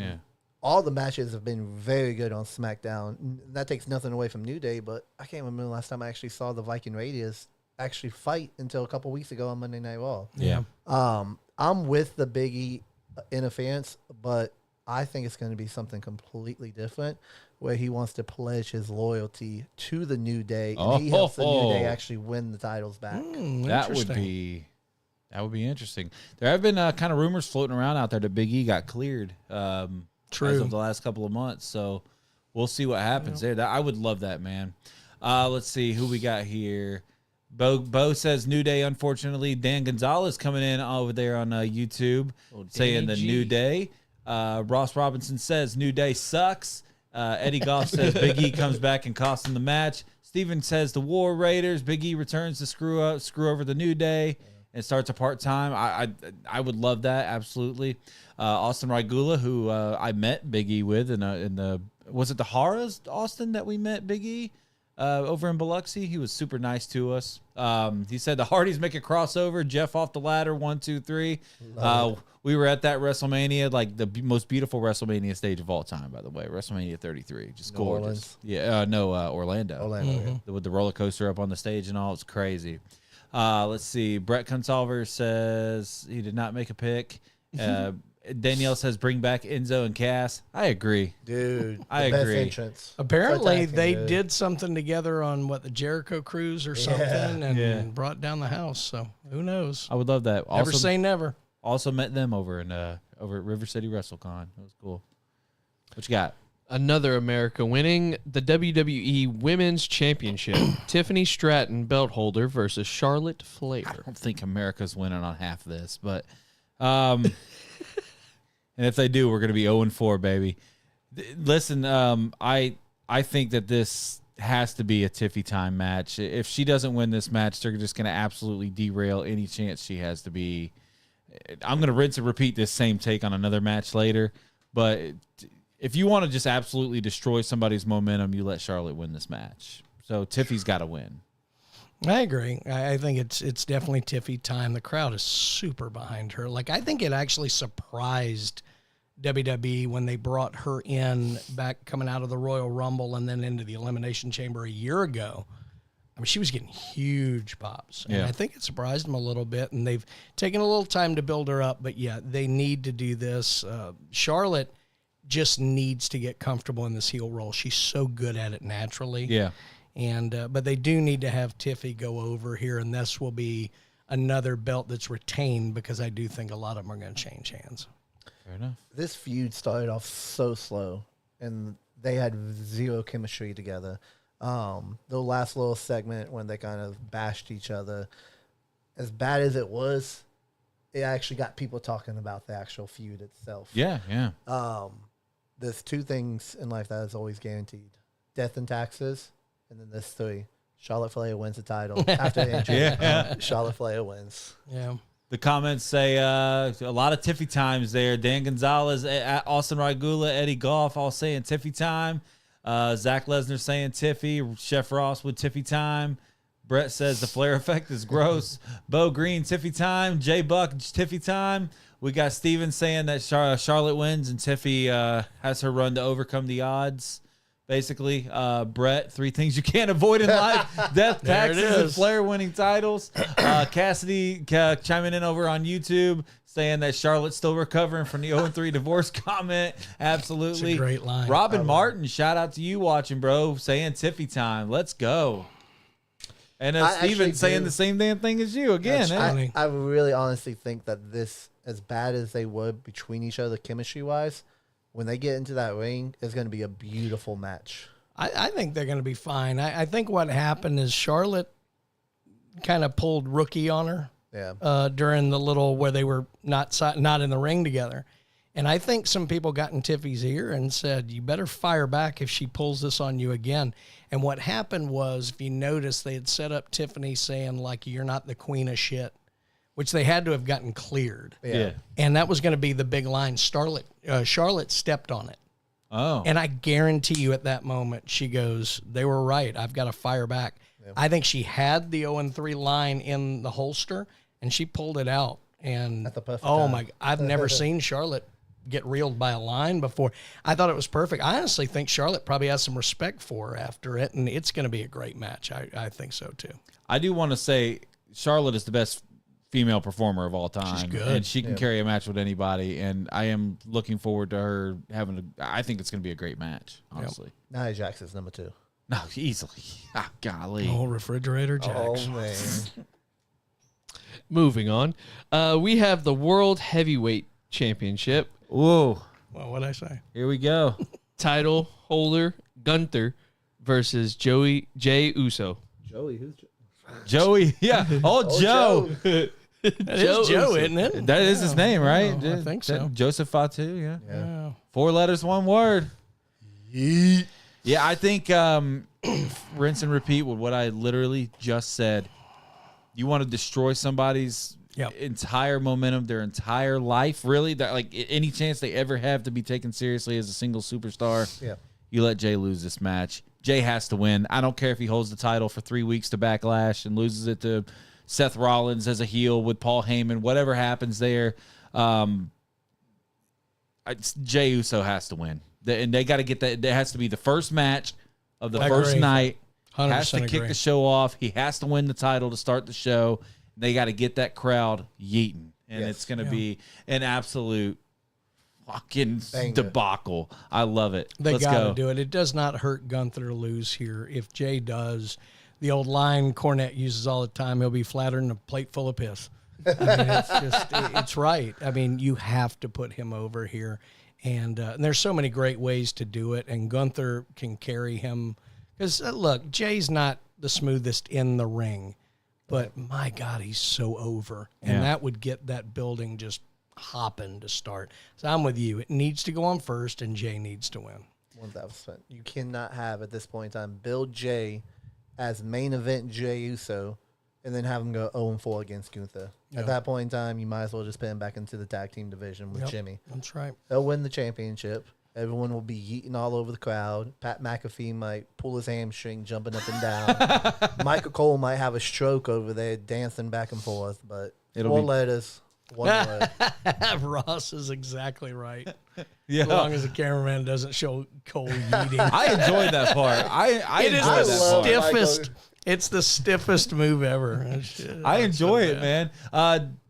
all the matches have been very good on SmackDown. That takes nothing away from New Day, but I can't remember the last time I actually saw the Viking Raiders actually fight until a couple weeks ago on Monday Night Raw. Yeah. I'm with the Big E interference, but I think it's going to be something completely different, where he wants to pledge his loyalty to the New Day, and he helps the New Day actually win the titles back. That would be interesting. There have been kind of rumors floating around out there that Big E got cleared as of the last couple of months. So we'll see what happens there. I would love that, man. Let's see who we got here. Bo says New Day, unfortunately. Dan Gonzalez coming in over there on YouTube saying the New Day. Ross Robinson says New Day sucks. Eddie Goff says Big E comes back and costs him the match. Steven says the War Raiders. Big E returns to screw over the New Day and starts a part-time. I would love that, absolutely. Austin Raigula, who I met Big E with in the was it the Harras, Austin, that we met Big E? Over in Biloxi. He was super nice to us. He said the Hardys make a crossover. Jeff off the ladder, 1, 2, 3. We were at that WrestleMania, like the most beautiful WrestleMania stage of all time, by the way. WrestleMania 33, just New gorgeous. Orleans. Yeah, Orlando. Orlando, With the roller coaster up on the stage and all, it's crazy. Let's see. Brett Consalver says he did not make a pick. Danielle says bring back Enzo and Cass. I agree. Dude, I best agree. entrance. Apparently, So they good. did something together on the Jericho Cruise or something, and brought down the house. So who knows? I would love that. Never say never. Also met them over at River City WrestleCon. That was cool. What you got? Another America winning the WWE Women's Championship. Tiffany Stratton, belt holder, versus Charlotte Flair. I don't think America's winning on half this, but and if they do, we're going to be 0-4, baby. Listen, I think that this has to be a Tiffy time match. If she doesn't win this match, they're just going to absolutely derail any chance she has to be. I'm going to rinse and repeat this same take on another match later, but if you want to just absolutely destroy somebody's momentum, you let Charlotte win this match. So Tiffy's got to win. I agree. I think it's definitely Tiffy time. The crowd is super behind her. Like, I think it actually surprised WWE when they brought her in back coming out of the Royal Rumble and then into the Elimination Chamber a year ago. I mean, she was getting huge pops. And Yeah. I think it surprised them a little bit, and they've taken a little time to build her up. But, yeah, they need to do this. Charlotte just needs to get comfortable in this heel role. She's so good at it naturally. Yeah. And but they do need to have Tiffy go over here, and this will be another belt that's retained because I do think a lot of them are going to change hands. Fair enough. This feud started off so slow, and they had zero chemistry together. The last little segment when they kind of bashed each other, as bad as it was, it actually got people talking about the actual feud itself. Yeah, yeah. There's two things in life that is always guaranteed: death and taxes, and then there's three. Charlotte Flair wins the title after the injury. Yeah. Charlotte Flair wins. Yeah. The comments say a lot of Tiffy times there. Dan Gonzalez, Austin Rygula, Eddie Goff all saying Tiffy time. Zach Lesnar saying Tiffy. Chef Ross with Tiffy time. Brett says the Flair effect is gross. Bo Green, Tiffy time. Jay Buck, Tiffy time. We got Steven saying that Charlotte wins and Tiffy has her run to overcome the odds. Basically, Brett, 3 things you can't avoid in life: death, taxes, and Flair winning titles. Cassidy chiming in over on YouTube saying that Charlotte's still recovering from the 0-3 divorce comment. Absolutely. It's a great line. Robin Martin, shout out to you watching, bro, saying Tiffy time. Let's go. And Steven saying the same damn thing as you again. I really honestly think that this, as bad as they were between each other chemistry-wise, when they get into that ring, it's going to be a beautiful match. I think they're going to be fine. I think what happened is Charlotte kind of pulled rookie on her during the little where they were not in the ring together. And I think some people got in Tiffy's ear and said, you better fire back if she pulls this on you again. And what happened was, if you notice, they had set up Tiffany saying, like, you're not the queen of shit, which they had to have gotten cleared. Yeah. And that was going to be the big line. Charlotte stepped on it. Oh. And I guarantee you at that moment, she goes, they were right. I've got to fire back. Yep. I think she had the 0-3 line in the holster, and she pulled it out. And, at the perfect time. my, I've never seen Charlotte get reeled by a line before. I thought it was perfect. I honestly think Charlotte probably has some respect for her after it, and it's going to be a great match. I think so, too. I do want to say Charlotte is the best female performer of all time. She's good. And she can carry a match with anybody, and I am looking forward to her having I think it's going to be a great match, honestly. Nia Jax is number 2. No, easily. Ah, golly. Oh, refrigerator Jax. Oh, man. Moving on. We have the World Heavyweight Championship. Whoa. Well, what'd I say? Here we go. Title holder Gunther versus Jay Uso. Joey, who's Joey. Yeah. Oh, Joe. That is Joe, isn't it? That is his name, right? I think so. Joseph Fatu, yeah. Yeah. 4 letters, 1 word. Yeet. Yeah, I think rinse and repeat with what I literally just said. You want to destroy somebody's entire momentum, their entire life, really? That, like, any chance they ever have to be taken seriously as a single superstar, you let Jay lose this match. Jay has to win. I don't care if he holds the title for 3 weeks to Backlash and loses it to Seth Rollins as a heel with Paul Heyman, whatever happens there. Jay Uso has to win. And they got to get that. It has to be the first match of the first night. Has to kick the show off. He has to win the title to start the show. They got to get that crowd yeeting. And it's going to be an absolute fucking debacle. I love it. They got to do it. It does not hurt Gunther to lose here. If Jay does, the old line Cornette uses all the time, he'll be flattered in a plate full of piss. I mean, it's just, it's right. I mean, you have to put him over here. And there's so many great ways to do it. And Gunther can carry him. Because, look, Jay's not the smoothest in the ring. But, my God, he's so over. And that would get that building just hopping to start. So I'm with you. It needs to go on first, and Jay needs to win. 1,000%. You cannot have, at this point in time, build Jay as main event Jay Uso and then have him go 0-4 against Gunther. At that point in time, you might as well just put him back into the tag team division with Jimmy. That's right. They'll win the championship. Everyone will be yeeting all over the crowd. Pat McAfee might pull his hamstring jumping up and down. Michael Cole might have a stroke over there dancing back and forth, but it'll 4 letters, 1 word. Ross is exactly right. Yeah. As long as the cameraman doesn't show Cole yeeting. I enjoyed that part. I It is enjoyed the that part. stiffest. It's the stiffest move ever. I enjoy it, man.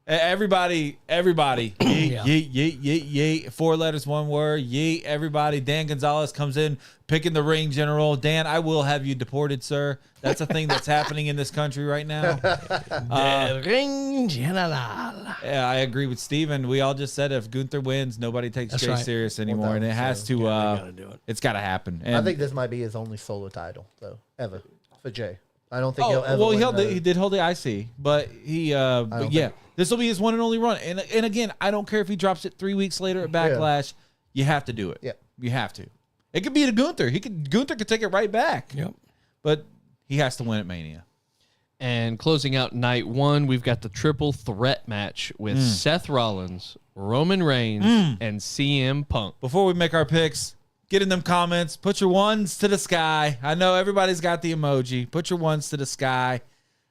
Everybody, yeet, yeet, yeet, yeet, yeet. 4 letters, 1 word, yeet. Everybody. Dan Gonzalez comes in, picking the ring general. Dan, I will have you deported, sir. That's a thing that's happening in this country right now. The ring general. Yeah, I agree with Steven. We all just said if Gunther wins, nobody takes That's Jay right. serious anymore, and it has to. they gotta do it. It's got to happen. And I think this might be his only solo title, though, ever for Jay. I don't think he'll ever. Win he did hold the IC, but he, but yeah, this will be his one and only run. And again, I don't care if he drops it 3 weeks later at Backlash. You have to do it. Yeah, you have to. It could be to Gunther. Gunther could take it right back. Yep. But he has to win at Mania. And closing out night 1, we've got the triple threat match with Seth Rollins, Roman Reigns, and CM Punk. Before we make our picks, get in them comments. Put your ones to the sky. I know everybody's got the emoji. Put your ones to the sky.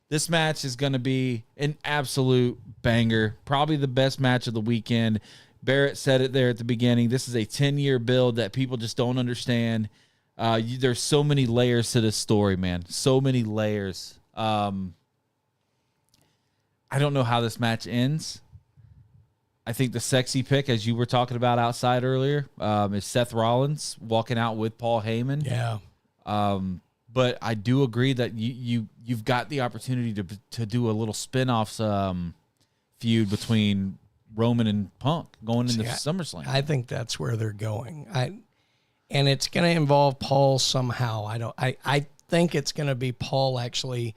This match is going to be an absolute banger. Probably the best match of the weekend. Barrett said it there at the beginning. This is a 10-year build that people just don't understand. There's so many layers to this story, man. So many layers. I don't know how this match ends. I think the sexy pick, as you were talking about outside earlier, is Seth Rollins walking out with Paul Heyman. Yeah. But I do agree that you've got the opportunity to do a little spin-offs feud between Roman and Punk going into SummerSlam. I think that's where they're going. And it's going to involve Paul somehow. I think it's going to be Paul actually,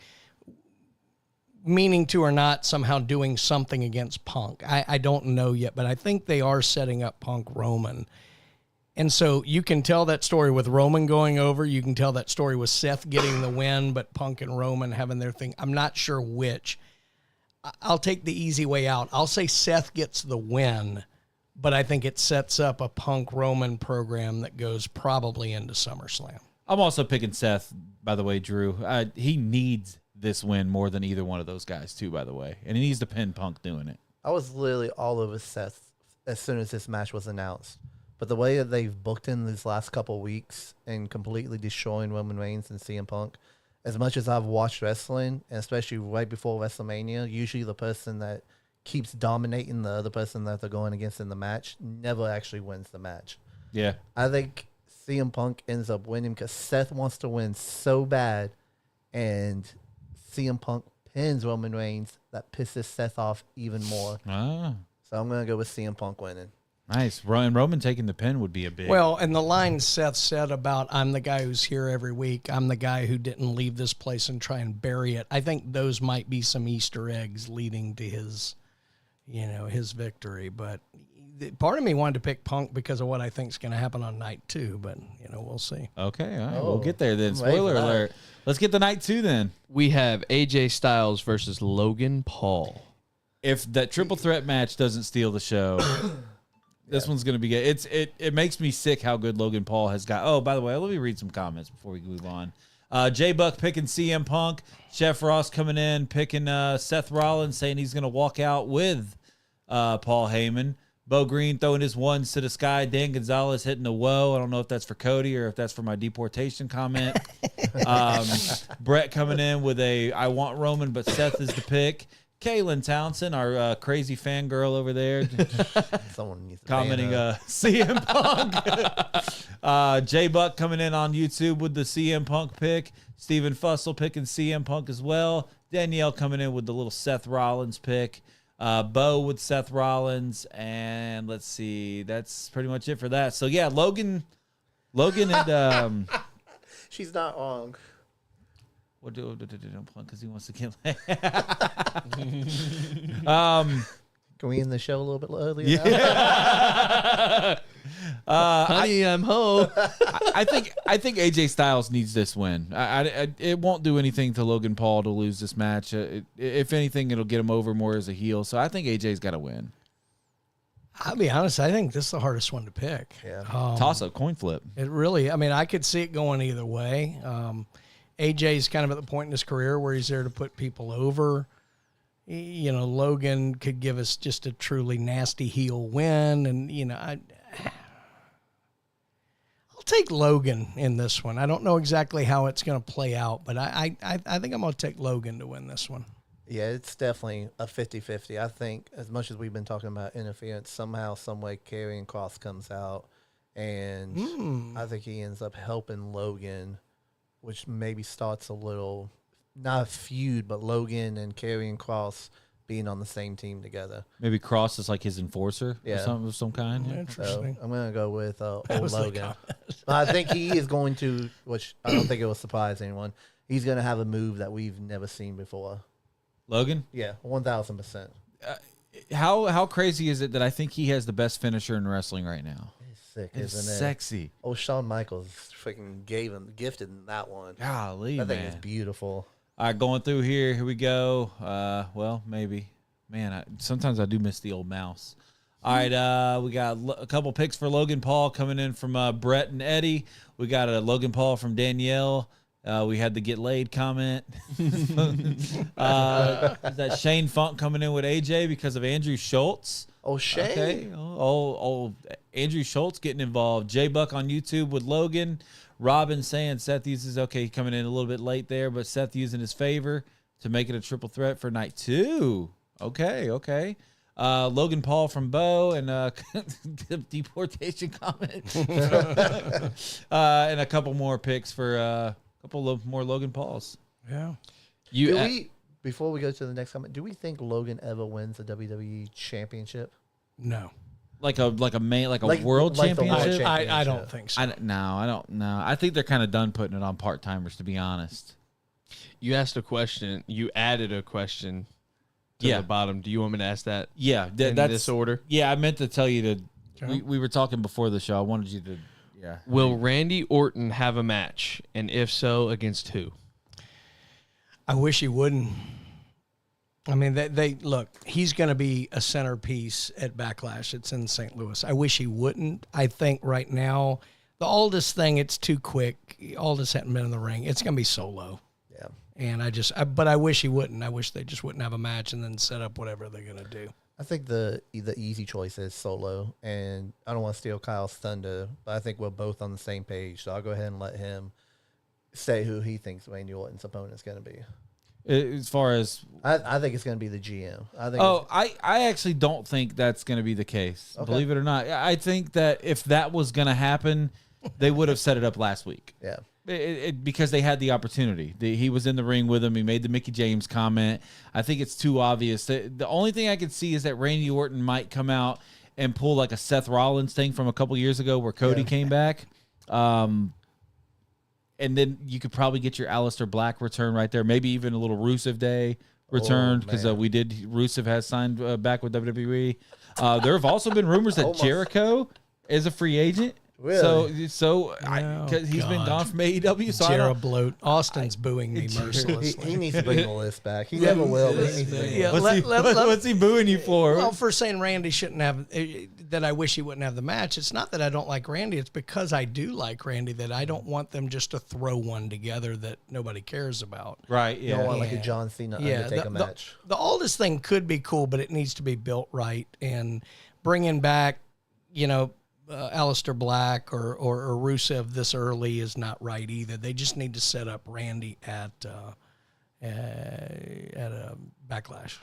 meaning to or not, somehow doing something against Punk. I don't know yet, but I think they are setting up Punk Roman. And so you can tell that story with Roman going over. You can tell that story with Seth getting the win, but Punk and Roman having their thing. I'm not sure which. I'll take the easy way out. I'll say Seth gets the win, but I think it sets up a Punk Roman program that goes probably into SummerSlam. I'm also picking Seth, by the way, Drew. He needs this win more than either one of those guys, too, by the way. And he needs to pin Punk doing it. I was literally all over Seth as soon as this match was announced. But the way that they've booked in these last couple of weeks and completely destroying Roman Reigns and CM Punk, as much as I've watched wrestling, and especially right before WrestleMania, usually the person that keeps dominating the other person that they're going against in the match never actually wins the match. Yeah. I think CM Punk ends up winning because Seth wants to win so bad, and CM Punk pins Roman Reigns. That pisses Seth off even more. Ah. So I'm going to go with CM Punk winning. Nice. Roman taking the pin would be a big. Well, and the line Seth said about, I'm the guy who's here every week. I'm the guy who didn't leave this place and try and bury it. I think those might be some Easter eggs leading to his victory. But part of me wanted to pick Punk because of what I think is going to happen on night 2. But, we'll see. Okay. All right. We'll get there then. Spoiler alert. Let's get to night 2 then. We have AJ Styles versus Logan Paul. If that triple threat match doesn't steal the show... This one's going to be good. It makes me sick how good Logan Paul has got. Oh, by the way, let me read some comments before we move on. J-Buck picking CM Punk. Chef Ross coming in, picking Seth Rollins, saying he's going to walk out with Paul Heyman. Bo Green throwing his ones to the sky. Dan Gonzalez hitting a whoa. I don't know if that's for Cody or if that's for my deportation comment. Brett coming in with I want Roman, but Seth is the pick. Kaylin Townsend, our crazy fangirl over there, Someone needs to commenting CM Punk. J-Buck coming in on YouTube with the CM Punk pick. Stephen Fussell picking CM Punk as well. Danielle coming in with the little Seth Rollins pick. Bo with Seth Rollins. And let's see. That's pretty much it for that. So, yeah, Logan and... She's not wrong. What do because he wants to kill. Can we end the show a little bit earlier? Yeah. Honey, I'm home. I think AJ Styles needs this win. It won't do anything to Logan Paul to lose this match. If anything, it'll get him over more as a heel. So I think AJ's got to win. I'll be honest. I think this is the hardest one to pick. Yeah. Toss up, coin flip. It really. I mean, I could see it going either way. AJ's kind of at the point in his career where he's there to put people over. Logan could give us just a truly nasty heel win. And, I'll take Logan in this one. I don't know exactly how it's going to play out, but I think I'm going to take Logan to win this one. Yeah, it's definitely a 50-50. I think as much as we've been talking about interference, somehow, some way, Karrion Kross comes out, and I think he ends up helping Logan, which maybe starts a little, not a feud, but Logan and Karrion Kross being on the same team together. Maybe Cross is like his enforcer Yeah. or something of some kind. Yeah. Interesting. So I'm going to go with old was the Logan. But I think he is going to, which I don't think it will surprise anyone, he's going to have a move that we've never seen before. Logan? Yeah, 1,000%. How crazy is it that I think he has the best finisher in wrestling right now? He's sick, It's isn't it? sexy. Oh, Shawn Michaels freaking gifted in that one. Golly, I think man. it's beautiful. All right, going through here. Here we go. Well, maybe. Man, sometimes I do miss the old mouse. All right, we got a couple picks for Logan Paul coming in from Brett and Eddie. We got a Logan Paul from Danielle. We had the get laid comment. Is that Shane Funk coming in with AJ because of Andrew Schultz? Oh, Shay. Okay. Oh, Andrew Schultz getting involved. J Buck on YouTube with Logan. Robin saying Seth uses, okay, coming in a little bit late there, but Seth using his favor to make it a triple threat for night 2. Okay. Logan Paul from Bo and deportation comment. And a couple more picks for a couple of more Logan Pauls. Yeah. Before we go to the next comment, do we think Logan ever wins the WWE Championship? No. Like a world like the world championship? championship. I don't think so. I don't know. I think they're kind of done putting it on part-timers, to be honest. You asked a question. You added a question to the bottom. Do you want me to ask that? Yeah, in that's this order. Yeah, I meant to tell you to. Okay. We were talking before the show. I wanted you to. Yeah. Will Randy Orton have a match, and if so, against who? I wish he wouldn't. I mean, they look, he's going to be a centerpiece at Backlash. It's in St. Louis. I wish he wouldn't. I think right now, the Aldis thing, it's too quick. Aldis hadn't been in the ring. It's going to be Solo. Yeah. And but I wish he wouldn't. I wish they just wouldn't have a match and then set up whatever they're going to do. I think the easy choice is Solo, and I don't want to steal Kyle's thunder, but I think we're both on the same page, so I'll go ahead and let him say who he thinks Randy Orton's opponent is going to be. As far as I think it's going to be the GM. I actually don't think that's going to be the case. Okay. Believe it or not, I think that if that was going to happen, they would have set it up last week. Yeah. Because they had the opportunity. He was in the ring with him. He made the Mickey James comment. I think it's too obvious. The only thing I could see is that Randy Orton might come out and pull like a Seth Rollins thing from a couple years ago where Cody came back. And then you could probably get your Aleister Black return right there. Maybe even a little Rusev Day return because Rusev has signed back with WWE. There have also been rumors that Jericho is a free agent. Really? Because he's been gone from AEW. So Jared Bloat. Austin's booing me mercilessly. He needs to bring the list back. He never will, but he needs to bring the list. What's he booing you for? Well, for saying Randy shouldn't have, that I wish he wouldn't have the match. It's not that I don't like Randy. It's because I do like Randy that I don't want them just to throw one together that nobody cares about. Right, You don't want like a Yeah. John Cena Undertaker match. The Aldis thing could be cool, but it needs to be built right. And bringing back, Aleister Black or Rusev this early is not right either. They just need to set up Randy at a Backlash.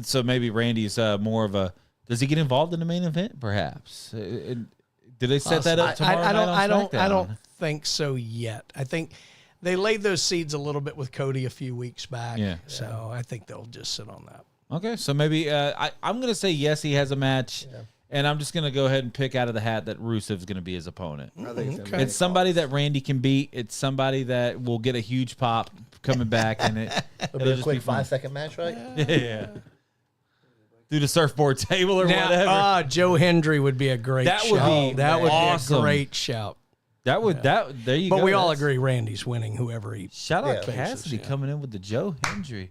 So maybe Randy's more of a. Does he get involved in the main event? Perhaps. Do they set that up tomorrow night on SmackDown? I don't think so yet. I think they laid those seeds a little bit with Cody a few weeks back. Yeah. So I think they'll just sit on that. Okay, so maybe I'm going to say yes, he has a match, and I'm just going to go ahead and pick out of the hat that Rusev's going to be his opponent. I think it's gonna be It's somebody that Randy can beat. It's somebody that will get a huge pop coming back, and It'll be a quick 5-second match, right? Yeah. Through the surfboard table or whatever. Joe Hendry would be a great That shout. would be that would awesome. be a great shout. There you go. But we all That's- agree Randy's winning whoever he Shout out Yeah. Cassidy coming in with the Joe Hendry.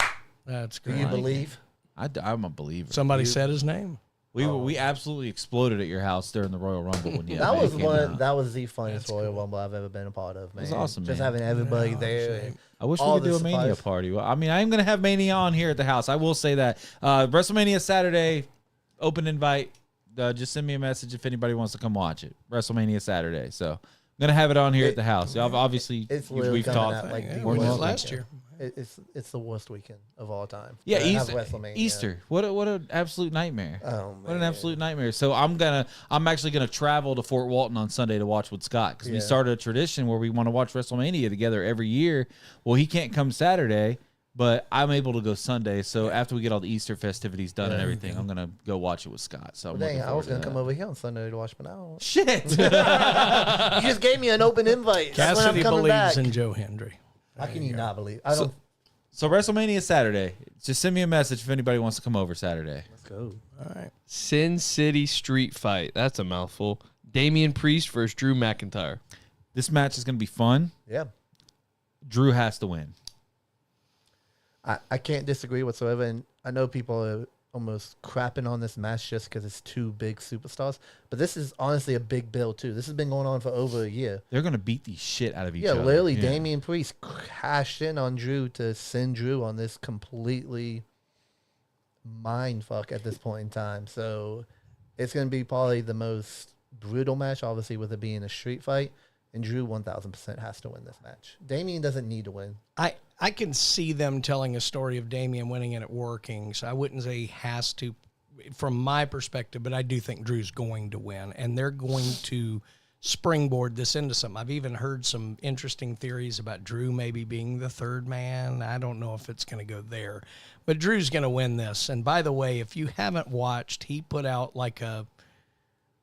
That's Do great. you believe? I'm a believer. Somebody said his name. We absolutely exploded at your house during the Royal Rumble when you That was came out. that was the funniest Royal Rumble I've ever been a part of, man. was awesome, Just man. having everybody there. and I wish we all could do the a Mania supplies. party. Well, I mean, I am going to have Mania on here at the house. I will say that. WrestleMania Saturday, open invite. Just send me a message if anybody wants to come watch it. WrestleMania Saturday. So gonna have it on here at the house. Obviously, It's literally we've coming talked. out like the More than worst welcome. last year. It's the worst weekend of all time. Yeah, To have Easter. WrestleMania. Easter. What an absolute nightmare. Oh, What an man. absolute nightmare. So I'm actually gonna travel to Fort Walton on Sunday to watch with Scott because we Yeah. started a tradition where we want to watch WrestleMania together every year. Well, he can't come Saturday, but I'm able to go Sunday. So after we get all the Easter festivities done and everything, I'm gonna go watch it with Scott. So I'm Well, looking dang, I was forward gonna to come that. over here on Sunday to watch, but now Shit. you just gave me an open invite. That's when I'm Cassidy coming believes back. in Joe Hendry. How can you not believe? I don't. So WrestleMania Saturday. Just send me a message if anybody wants to come over Saturday. Let's go. All right. Sin City Street Fight. That's a mouthful. Damian Priest versus Drew McIntyre. This match is gonna be fun. Yeah, Drew has to win. I can't disagree whatsoever, and I know people are almost crapping on this match just because it's two big superstars, but this is honestly a big build too. This has been going on for over a year. They're gonna beat the shit out of each Yeah, other. literally, Damian Priest cashed in on Drew to send Drew on this completely mind fuck at this point in time. So it's going to be probably the most brutal match, obviously, with it being a street fight. And Drew 1000% has to win this match. Damian doesn't need to win. I can see them telling a story of Damian winning and it working. So I wouldn't say he has to from my perspective, but I do think Drew's going to win. And they're going to springboard this into something. I've even heard some interesting theories about Drew maybe being the third man. I don't know if it's going to go there. But Drew's going to win this. And by the way, if you haven't watched, he put out like a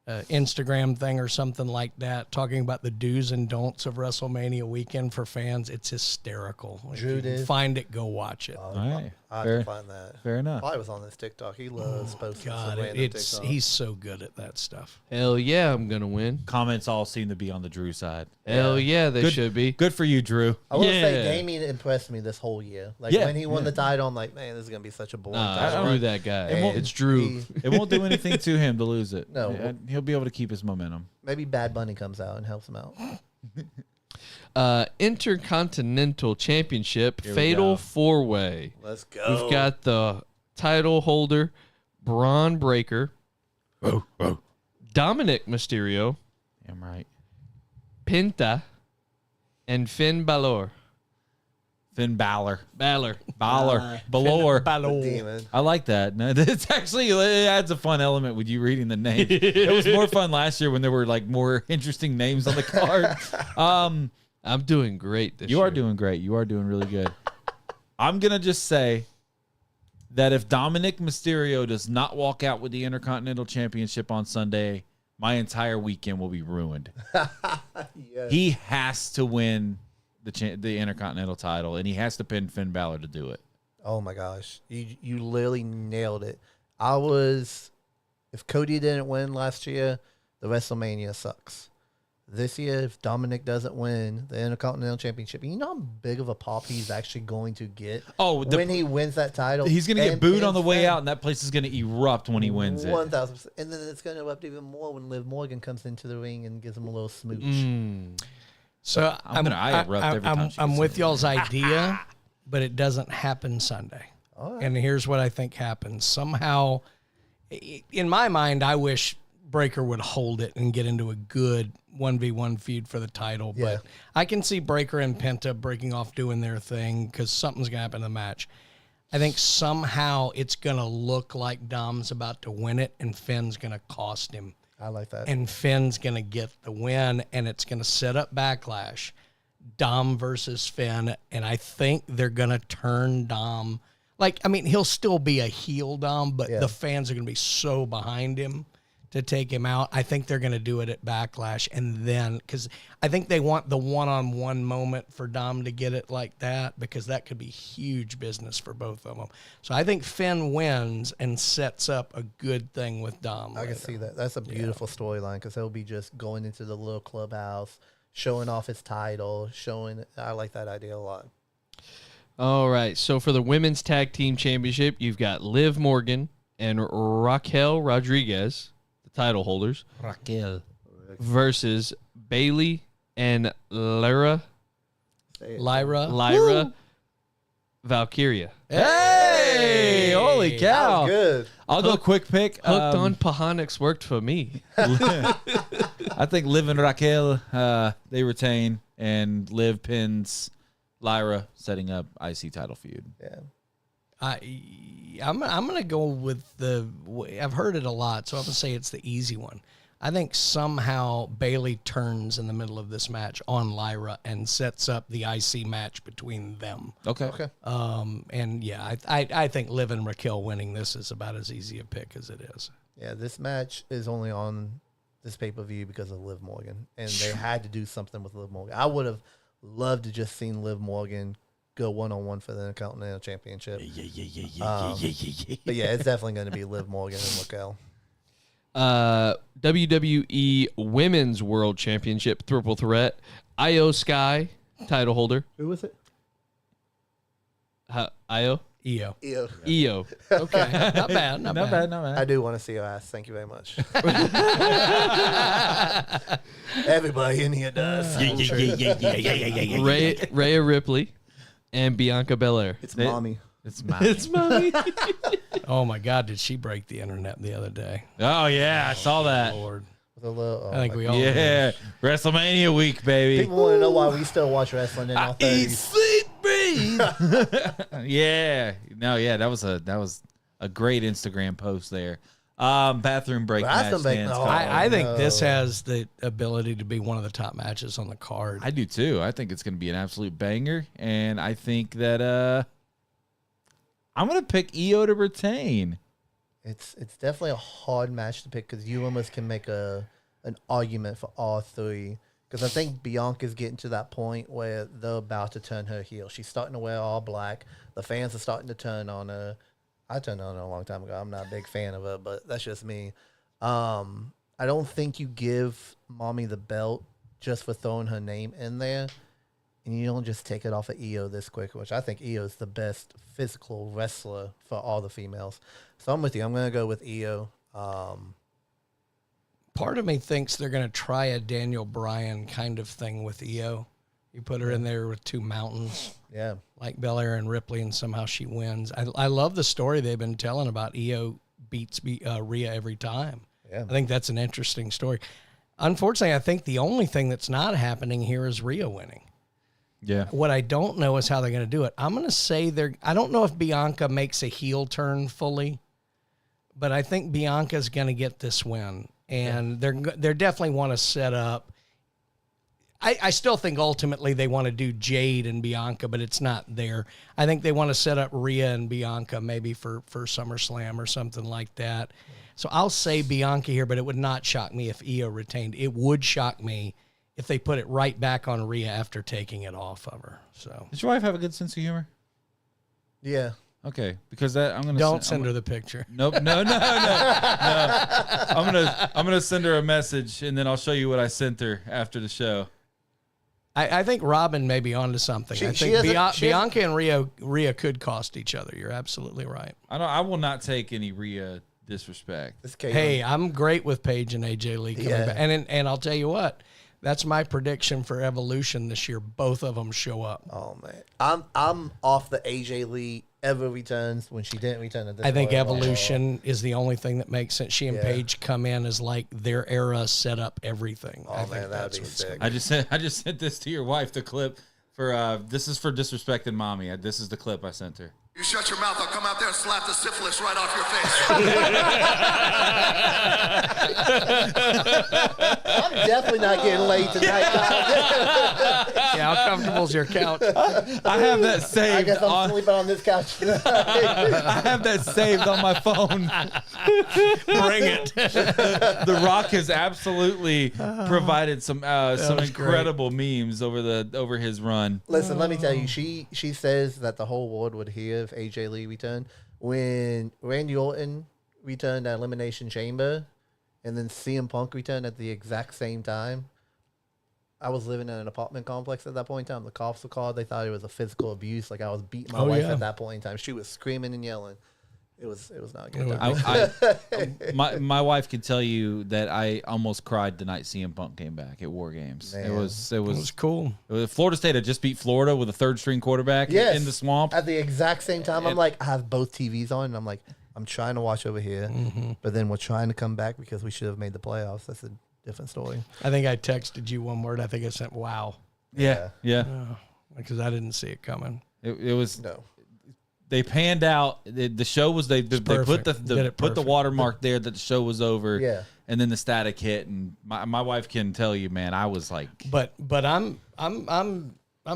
Instagram thing or something like that, talking about the do's and don'ts of WrestleMania weekend for fans. It's hysterical. If Drew you can did? find it, go watch it. All right. I have Fair, to find that. fair enough. Probably was on this TikTok. He loves posting God, some random it's TikToks. he's so good at that stuff. Hell yeah, I'm gonna win. Comments all seem to be on the Drew side. Hell yeah, they Good- should be. Good for you, Drew. I will say Yeah. Damian impressed me this whole year. Like Yeah, when he won yeah. the title, I'm like, man, this is gonna be such a boring Nah, title. screw that guy. And It's Drew. he- It won't do anything to him to lose it. No. He'll be able to keep his momentum. maybe Bad Bunny comes out and helps him out. Intercontinental Championship Here we Fatal go. 4-Way. Let's go. We've got the title holder, Braun Breaker, Dominic Mysterio, I'm right. Penta, and Finn Balor. Finn Balor. Balor. Balor. Balor. the demon. I like that. No, it's actually, it adds a fun element with you reading the name. It was more fun last year when there were like more interesting names on the card. I'm doing great this year. You are doing great. You are doing really good. I'm going to just say that if Dominic Mysterio does not walk out with the Intercontinental Championship on Sunday, my entire weekend will be ruined. Yes. He has to win the Intercontinental title, and he has to pin Finn Balor to do it. Oh my gosh, you literally nailed it. If Cody didn't win last year, the WrestleMania sucks. This year, if Dominic doesn't win the Intercontinental Championship, you know how big of a pop he's actually going to get when he wins that title? He's going to get And booed on the pins way Finn out, and that place is going to erupt when he wins it. 1000%. And then it's going to erupt even more when Liv Morgan comes into the ring and gives him a little smooch. So I'm gonna eye erupt every time she I'm gets with in. y'all's idea, but it doesn't happen Sunday. All right. And here's what I think happens. Somehow, in my mind, I wish Breaker would hold it and get into a good 1v1 feud for the title. Yeah. But I can see Breaker and Penta breaking off doing their thing because something's going to happen in the match. I think somehow it's going to look like Dom's about to win it and Finn's going to cost him. I like that. And Finn's going to get the win, and it's going to set up Backlash. Dom versus Finn, and I think they're going to turn Dom. Like, I mean, he'll still be a heel Dom, but Yeah. the fans are going to be so behind him to take him out. I think they're going to do it at Backlash, and then, because I think they want the one-on-one moment for Dom to get it like that, because that could be huge business for both of them. So I think Finn wins and sets up a good thing with Dom. I can later. see that. That's a beautiful storyline because he'll be just going into the little clubhouse, showing off his title, I like that idea a lot. All right. So for the Women's Tag Team Championship, you've got Liv Morgan and Raquel Rodriguez, the title holders, Raquel. versus Bailey and Lyra Valkyria. Hey, holy That cow. was good. I'll go quick pick. Hooked on Pahonix worked for me. I think Liv and Raquel, they retain, and Liv pins Lyra, setting up IC title feud. Yeah. I'm going to go with I've heard it a lot, so I'm going to say it's the easy one. I think somehow Bailey turns in the middle of this match on Lyra and sets up the IC match between them. Okay. And yeah, I think Liv and Raquel winning this is about as easy a pick as it is. Yeah, this match is only on this pay-per-view because of Liv Morgan, and they had to do something with Liv Morgan. I would have loved to just seen Liv Morgan go one-on-one for the Intercontinental Championship. But yeah, it's definitely going to be Liv Morgan and Raquel. WWE Women's World Championship triple threat. Io Sky, title holder. Who was it? Io? EO. Io. Okay. Not bad. Not bad. I do want to see your ass. Thank you very much. Everybody in here does. Rhea Ripley and Bianca Belair. It's mommy. It's my. It's mommy. Oh my God, did she break the internet the other day? Oh yeah, I saw that. Lord. With a little, I think we all Yeah, WrestleMania week, baby. People want to know why we still watch wrestling in our 30s. Sleep, breathe. Yeah, no, yeah, that was a great Instagram post there. Bathroom break match. Bathroom break, Dan's no. called. I think this has the ability to be one of the top matches on the card. I do too. I think it's going to be an absolute banger, and I think that I'm going to pick Io to retain. It's definitely a hard match to pick because you almost can make an argument for all three. Because I think Bianca's getting to that point where they're about to turn her heel. She's starting to wear all black. The fans are starting to turn on her. I turned on her a long time ago. I'm not a big fan of her, but that's just me. I don't think you give Mommy the belt just for throwing her name in there. And you don't just take it off of Io this quick, which I think Io is the best physical wrestler for all the females. So I'm with you. I'm going to go with Io. Part of me thinks they're going to try a Daniel Bryan kind of thing with Io. You put her in there with two mountains, Yeah. like Belair and Ripley, and somehow she wins. I love the story they've been telling about Io beats Rhea every time. Yeah. I think that's an interesting story. Unfortunately, I think the only thing that's not happening here is Rhea winning. Yeah. What I don't know is how they're going to do it. I'm going to say I don't know if Bianca makes a heel turn fully, but I think Bianca's going to get this win. And they're definitely want to set up. I still think ultimately they want to do Jade and Bianca, but it's not there. I think they want to set up Rhea and Bianca maybe for SummerSlam or something like that. So I'll say Bianca here, but it would not shock me if Io retained. It would shock me if they put it right back on Rhea after taking it off of her. So Does your wife have a good sense of humor? Yeah. Okay, because I'm gonna don't send her the picture. Nope, no. I'm gonna send her a message, and then I'll show you what I sent her after the show. I think Robin may be onto something. I think Bianca and Rhea could cost each other. You're absolutely right. I will not take any Rhea disrespect. Hey, I'm great with Paige and AJ Lee coming back, and I'll tell you what. That's my prediction for Evolution this year. Both of them show up. Oh man, I'm off the AJ Lee ever returns when she didn't return at this. I think Evolution is the only thing that makes sense. She and Paige come in as like their era set up everything. Oh man, that'd be sick. I just sent this to your wife. The clip for this is for disrespecting mommy. This is the clip I sent her. You shut your mouth, I'll come out there and slap the syphilis right off your face. I'm definitely not getting laid tonight. Yeah, how comfortable's your couch? I have that saved. I guess I'm sleeping on this couch tonight. I have that saved on my phone. Bring it. The Rock has absolutely provided some incredible memes over his run. Listen, let me tell you, she says that the whole world would hear if AJ Lee returned. When Randy Orton returned at Elimination Chamber and then CM Punk returned at the exact same time, I was living in an apartment complex at that point in time. The cops were called. They thought it was a physical abuse. Like I was beating my wife at that point in time. She was screaming and yelling. It was not a good time. My wife can tell you that I almost cried the night CM Punk came back at War Games. Man. It was cool. Florida State had just beat Florida with a third string quarterback in the swamp. At the exact same time, I'm like, I have both TVs on, and I'm like, I'm trying to watch over here, but then we're trying to come back because we should have made the playoffs. I said, different story. I think I texted you one word. I think I sent "wow" Yeah. because I didn't see it coming. It was No. they panned out. The show was they put perfect. Did the it put the perfect. watermark there that the show was over. Yeah. And then the static hit, and my wife can tell you, man, I was like, But I'm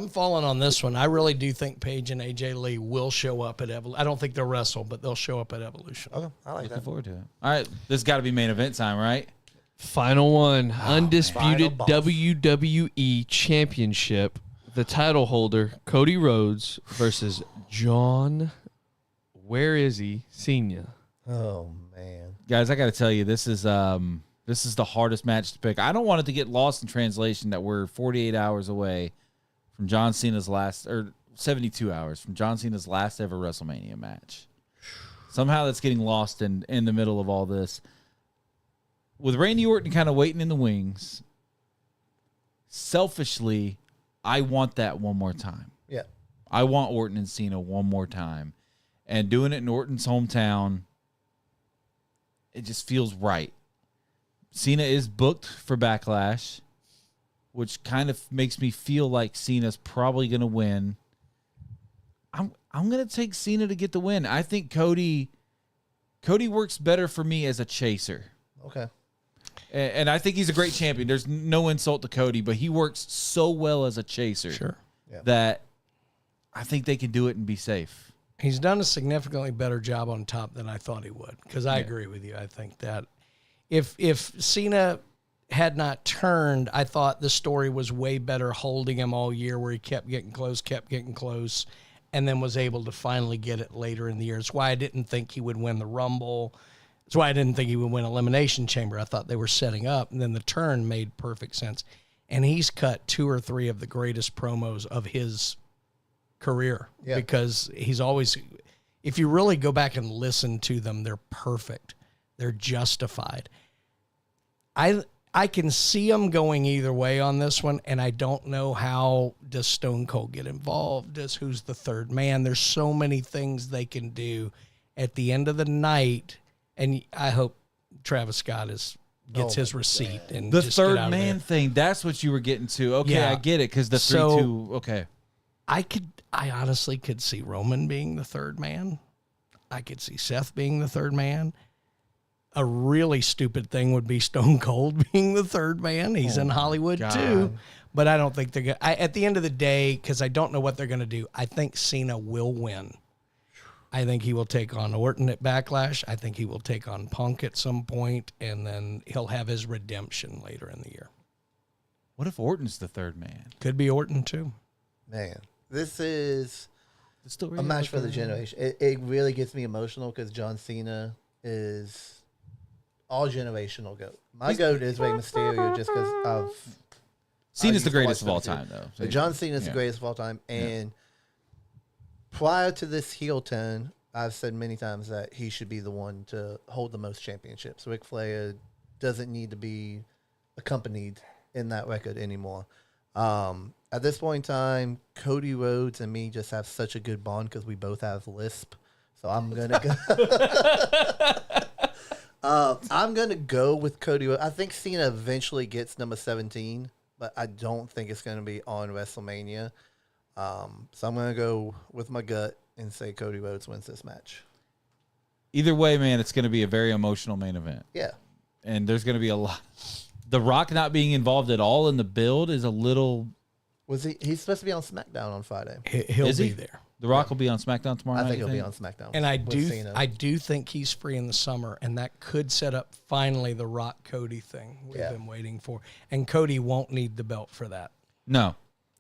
falling on this one. I really do think Paige and AJ Lee will show up at Evolution. I don't think they'll wrestle, but they'll show up at Evolution. Okay, I like looking that. forward to it. All right, this got to be main event time, right? Final one, undisputed Final boss. WWE Championship. The title holder, Cody Rhodes versus John, where is he, Cena. Oh man. Guys, I got to tell you, this is the hardest match to pick. I don't want it to get lost in translation that we're 48 hours away from John Cena's last, or 72 hours from John Cena's last ever WrestleMania match. Somehow that's getting lost in the middle of all this. With Randy Orton kind of waiting in the wings, selfishly, I want that one more time. Yeah. I want Orton and Cena one more time. And doing it in Orton's hometown, it just feels right. Cena is booked for Backlash, which kind of makes me feel like Cena's probably going to win. I'm going to take Cena to get the win. I think Cody works better for me as a chaser. Okay. And I think he's a great champion. There's no insult to Cody, but he works so well as a chaser Sure. that I think they can do it and be safe. He's done a significantly better job on top than I thought he would, because I agree with you. I think that if Cena had not turned, I thought the story was way better holding him all year, where he kept getting close, and then was able to finally get it later in the year. It's why I didn't think he would win the Rumble. It's why I didn't think he would win Elimination Chamber. I thought they were setting up, and then the turn made perfect sense. And he's cut 2 or 3 of the greatest promos of his career, because he's always, if you really go back and listen to them, they're perfect. They're justified. I can see them going either way on this one, and I don't know how does Stone Cold get involved. Does who's the third man? There's so many things they can do at the end of the night, and I hope Travis Scott gets his receipt and The just get third out of man there. thing, that's what you were getting to. Okay, Yeah. I get it, because the 3-2, okay. I honestly could see Roman being the third man. I could see Seth being the third man. A really stupid thing would be Stone Cold being the third man. He's in Hollywood too, but I don't think they're going to. At the end of the day, because I don't know what they're going to do, I think Cena will win. I think he will take on Orton at Backlash. I think he will take on Punk at some point, and then he'll have his redemption later in the year. What if Orton's the third man? Could be Orton too. Man, this is The story a match of for the generation. It really gets me emotional because John Cena is all generational GOAT. My GOAT is Rey Mysterio just because of Cena's the used to greatest watch of all them time, too. though. But John Cena's the greatest of all time. And prior to this heel turn, I've said many times that he should be the one to hold the most championships. Ric Flair doesn't need to be accompanied in that record anymore. At this point in time, Cody Rhodes and me just have such a good bond because we both have lisp. So I'm gonna go. I'm gonna go with Cody Rhodes. I think Cena eventually gets number 17, but I don't think it's gonna be on WrestleMania. So I'm gonna go with my gut and say Cody Rhodes wins this match. Either way, man, it's going to be a very emotional main event. Yeah. And there's going to be a lot. The Rock not being involved at all in the build is a little. Was he's supposed to be on SmackDown on Friday. He'll Is be he? there. The Rock will be on SmackDown tomorrow night. I think you he'll be on SmackDown. And I with Cena. do think he's free in the summer, and that could set up finally the Rock Cody thing we've been waiting for. And Cody won't need the belt for that. No.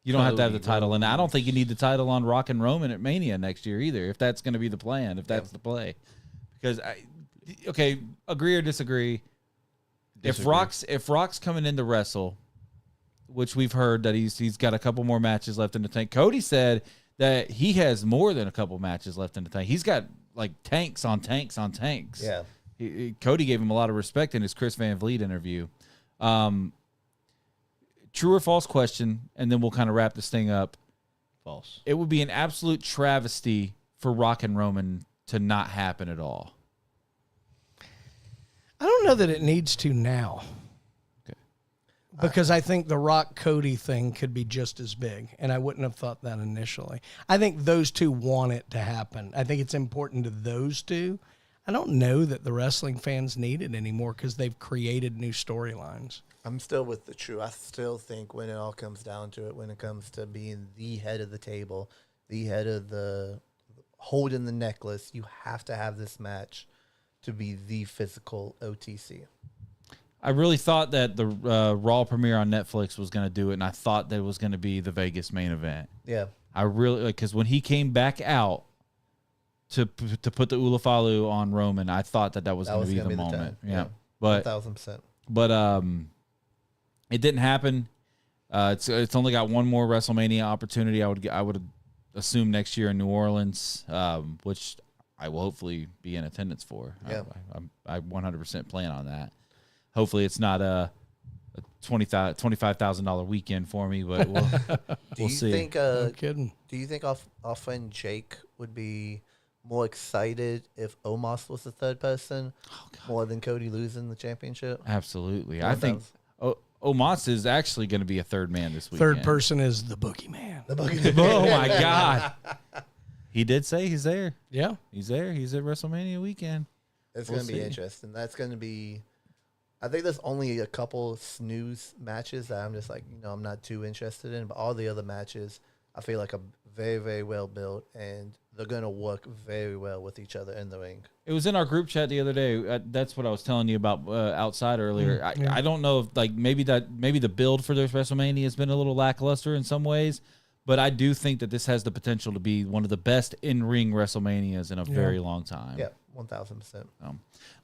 You don't have to have the Cody title. And I don't think you need the title on Rock and Roman at Mania next year either, if that's going to be the plan, if that's the play. Because, agree or disagree. If Rock's coming in to wrestle, which we've heard that he's got a couple more matches left in the tank. Cody said that he has more than a couple matches left in the tank. He's got like tanks on tanks on tanks. Yeah. Cody gave him a lot of respect in his Chris Van Vliet interview. True or false question, and then we'll kind of wrap this thing up. False. It would be an absolute travesty for Rock and Roman to not happen at all. I don't know that it needs to now. Okay. Because I think the Rock Cody thing could be just as big, and I wouldn't have thought that initially. I think those two want it to happen. I think it's important to those two. I don't know that the wrestling fans need it anymore because they've created new storylines. I'm still with the True. I still think when it all comes down to it, when it comes to being the head of the table, the head of the holding the necklace, you have to have this match to be the physical OTC. I really thought that the Raw premiere on Netflix was going to do it, and I thought that it was going to be the Vegas main event. Yeah. I really, because when he came back out to put the Ulafalu on Roman, I thought that was going to be the moment. Yeah. But 1,000%. But it didn't happen. It's only got one more WrestleMania opportunity. I would assume next year in New Orleans, which I will hopefully be in attendance for. Yeah. I 100% plan on that. Hopefully it's not a $25,000 weekend for me, but we'll see. Think, No kidding. Do you think our friend Jake would be more excited if Omos was the third person more than Cody losing the championship? Absolutely. I think Omos is actually going to be a third man this weekend. Third person is the Boogeyman. Oh, my God. He did say he's there. Yeah. He's there. He's at WrestleMania weekend. It's We'll going to be see. interesting. That's going to be... I think there's only a couple snooze matches that I'm just like, I'm not too interested in. But all the other matches, I feel like are very, very well built, and they're going to work very well with each other in the ring. It was in our group chat the other day. That's what I was telling you about outside earlier. I don't know if maybe the build for this WrestleMania has been a little lackluster in some ways, but I do think that this has the potential to be one of the best in-ring WrestleManias in a very long time. Yeah, 1,000%.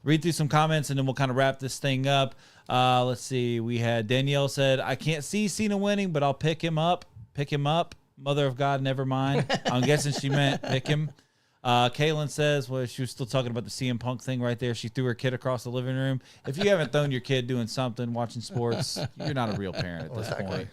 Read through some comments, and then we'll kind of wrap this thing up. Let's see. We had Danielle said, I can't see Cena winning, but I'll pick him up. Pick him up. Mother of God, never mind. I'm guessing she meant pick him. Kaylin says, well, she was still talking about the CM Punk thing right there. She threw her kid across the living room. If you haven't thrown your kid doing something, watching sports, you're not a real parent at this point.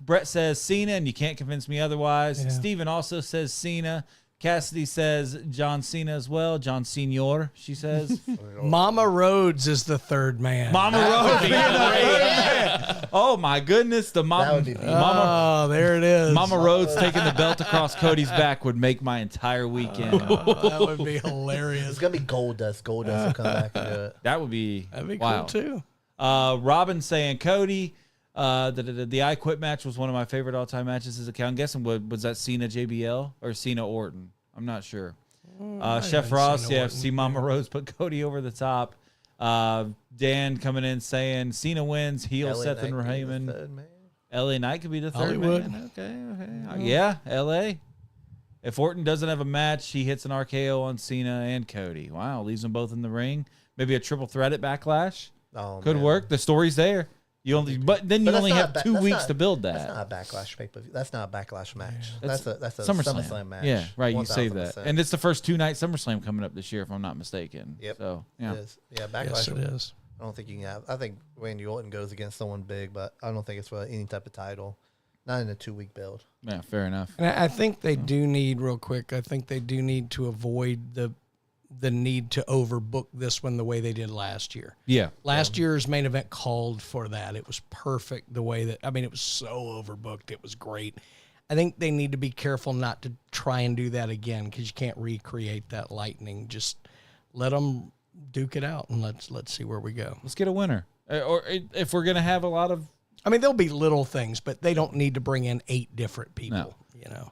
Brett says Cena, and you can't convince me otherwise. Yeah. Steven also says Cena. Cassidy says John Cena as well. John Senior, she says. Mama Rhodes is the third man. Mama Rhodes being the third man. Oh, my goodness. The That would be Oh, there it is. Mama Rhodes taking the belt across Cody's back would make my entire weekend. That would be It's hilarious. going to be Goldust. Goldust will come back and do it. That would be That'd be wow. cool, too. Robin saying Cody. The I Quit match was one of my favorite all-time matches as a count. I'm guessing was that Cena JBL or Cena Orton? I'm not sure. Chef Ross, Cena Orton. see Mama Rose put Cody over the top. Dan coming in saying Cena wins, heel LA Seth and Knight being the Heyman. third man. LA Knight could be the third Hollywood. man. Okay. Yeah, LA. If Orton doesn't have a match, he hits an RKO on Cena and Cody. Wow, leaves them both in the ring. Maybe a triple threat at Backlash. Oh, Could man. work. The story's there. You only, but then you But that's only not have a ba- 2 that's weeks not- to build That's that. not a Backlash pay-per-view. That's not a Backlash match. That's That's a SummerSlam. SummerSlam match. Yeah, right. You save that, 1000%. and it's the first 2-night SummerSlam coming up this year, if I'm not mistaken. Yep. So yeah, It is. Yeah, Backlash. Yes, it is. I don't think you can have. I think Randy Orton goes against someone big, but I don't think it's for any type of title. Not in a 2-week build. yeah, fair enough. And I think they do need, real quick, I think they do need to avoid the need to overbook this one the way they did last year. Yeah, Last year's main event called for that. It was perfect the way that, it was so overbooked. It was great. I think they need to be careful not to try and do that again because you can't recreate that lightning. Just let them duke it out and let's see where we go. let's get a winner. Or if we're gonna have a lot of, There'll be little things, but they don't need to bring in 8 different people,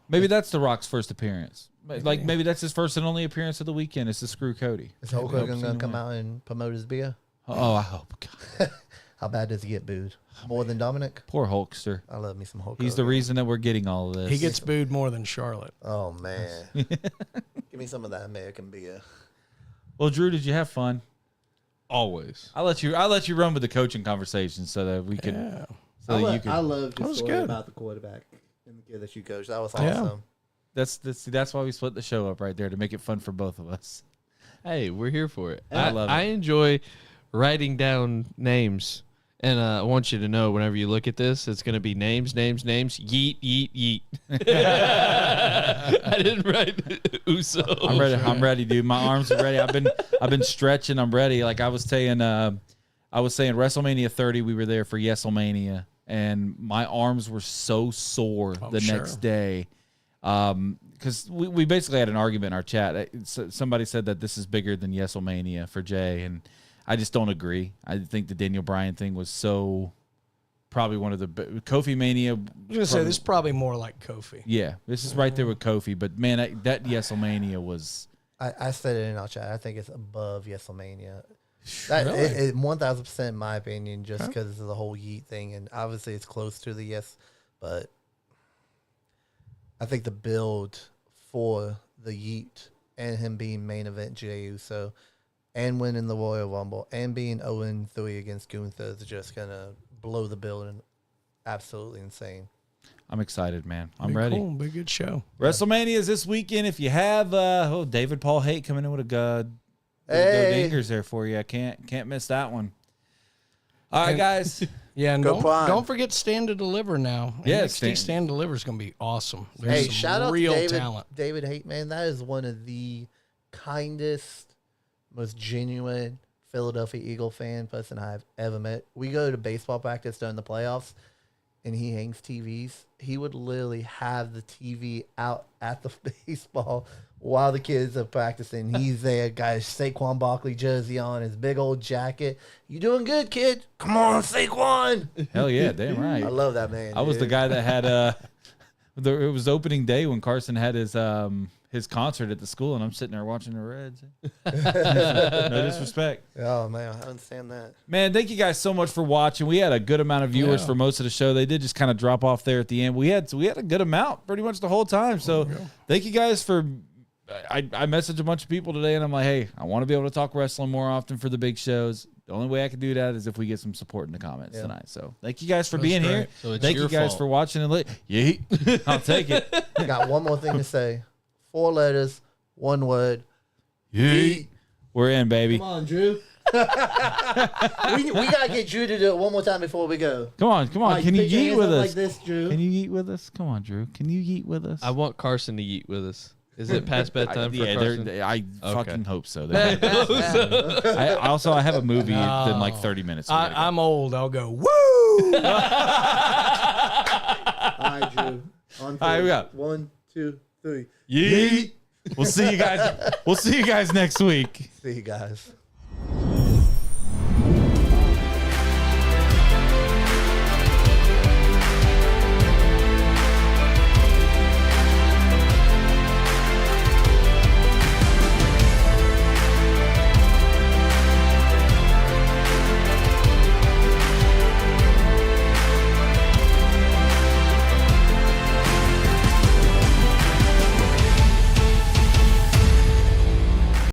maybe that's The Rock's first appearance. Like maybe that's his first and only appearance of the weekend. Is to screw Cody. Is Hulk Maybe Hogan helps going Cena to come win. out and promote his beer? Oh, I hope. God. How bad does he get booed? More than Dominic? Poor Hulkster. I love me some Hulk He's the Hogan. reason that we're getting all of this. He gets booed more than Charlotte. Oh, man. Give me some of that American beer. Well, Drew, did you have fun? Always. I'll let you run with the coaching conversation so that we can. Yeah. So that you can. I love That the was story good. about the quarterback and the kid that you coached. That was Yeah. awesome. That's why we split the show up right there to make it fun for both of us. Hey, we're here for it. I love it. I enjoy writing down names. And I want you to know, whenever you look at this, it's going to be names, yeet, yeet, yeet. I didn't write Uso. I'm ready, dude. My arms are ready. I've been stretching. I'm ready. Like I was saying, I was saying WrestleMania 30, we were there for WrestleMania, and my arms were so sore next day. Because we basically had an argument in our chat. Somebody said that this is bigger than WrestleMania for Jay, and I just don't agree. I think the Daniel Bryan thing was probably one of the Kofi Mania. I was gonna say this is probably more like Kofi. Yeah, this is right there with Kofi. But man, that WrestleMania was. I said it in our chat. I think it's above WrestleMania. Really? 1000% in my opinion, just because of the whole Yeet thing, and obviously it's close to the Yes, but I think the build for the Yeet and him being main event Jey Uso and winning the Royal Rumble and being 0-3 against Gunther is just gonna blow the building. Absolutely insane. I'm excited, man. I'm Be ready. Cool. Be a good show. WrestleMania is this weekend. If you have David Paul Haight coming in with a good dingers there for you. I can't miss that one. All right, guys. Yeah, and Go Prime. don't forget Stand to Deliver now. Yeah, NXT Stand to Deliver is going to be awesome. There's Hey, some shout out real to talent. David Haight, man. That is one of the kindest, most genuine Philadelphia Eagle fan person I've ever met. We go to baseball practice during the playoffs, and he hangs TVs. He would literally have the TV out at the baseball while the kids are practicing. He's there, guys. Saquon Barkley jersey on, his big old jacket. You doing good, kid? Come on, Saquon. Hell yeah, damn right. I love that man. I was the dude. guy that had it was opening day when Carson had his concert at the school, and I'm sitting there watching the Reds. No disrespect. Oh man, I understand that. Man, thank you guys so much for watching. We had a good amount of viewers for most of the show. They did just kind of drop off there at the end. We had a good amount pretty much the whole time. So thank you guys for. I messaged a bunch of people today, and I'm like, hey, I want to be able to talk wrestling more often for the big shows. The only way I can do that is if we get some support in the comments tonight. So thank you guys for being here. So it's thank you your guys fault. for watching. And yeet. I'll take it. I got one more thing to say. 4 letters, 1 word. Yeet. We're in, baby. Come on, Drew. we gotta get Drew to do it one more time before we go. Come on. Right, Can you put your yeet hands with up us? like this, Drew? Can you yeet with us? Come on, Drew. Can you yeet with us? I want Carson to eat with us. Is it past bedtime for Carson? I fucking hope so. I have a movie in like 30 minutes. I'm old. I'll go, woo! All right, Drew. On All right, we got 1, 2, 3. Yeet. We'll see you guys. We'll see you guys next week. See you guys.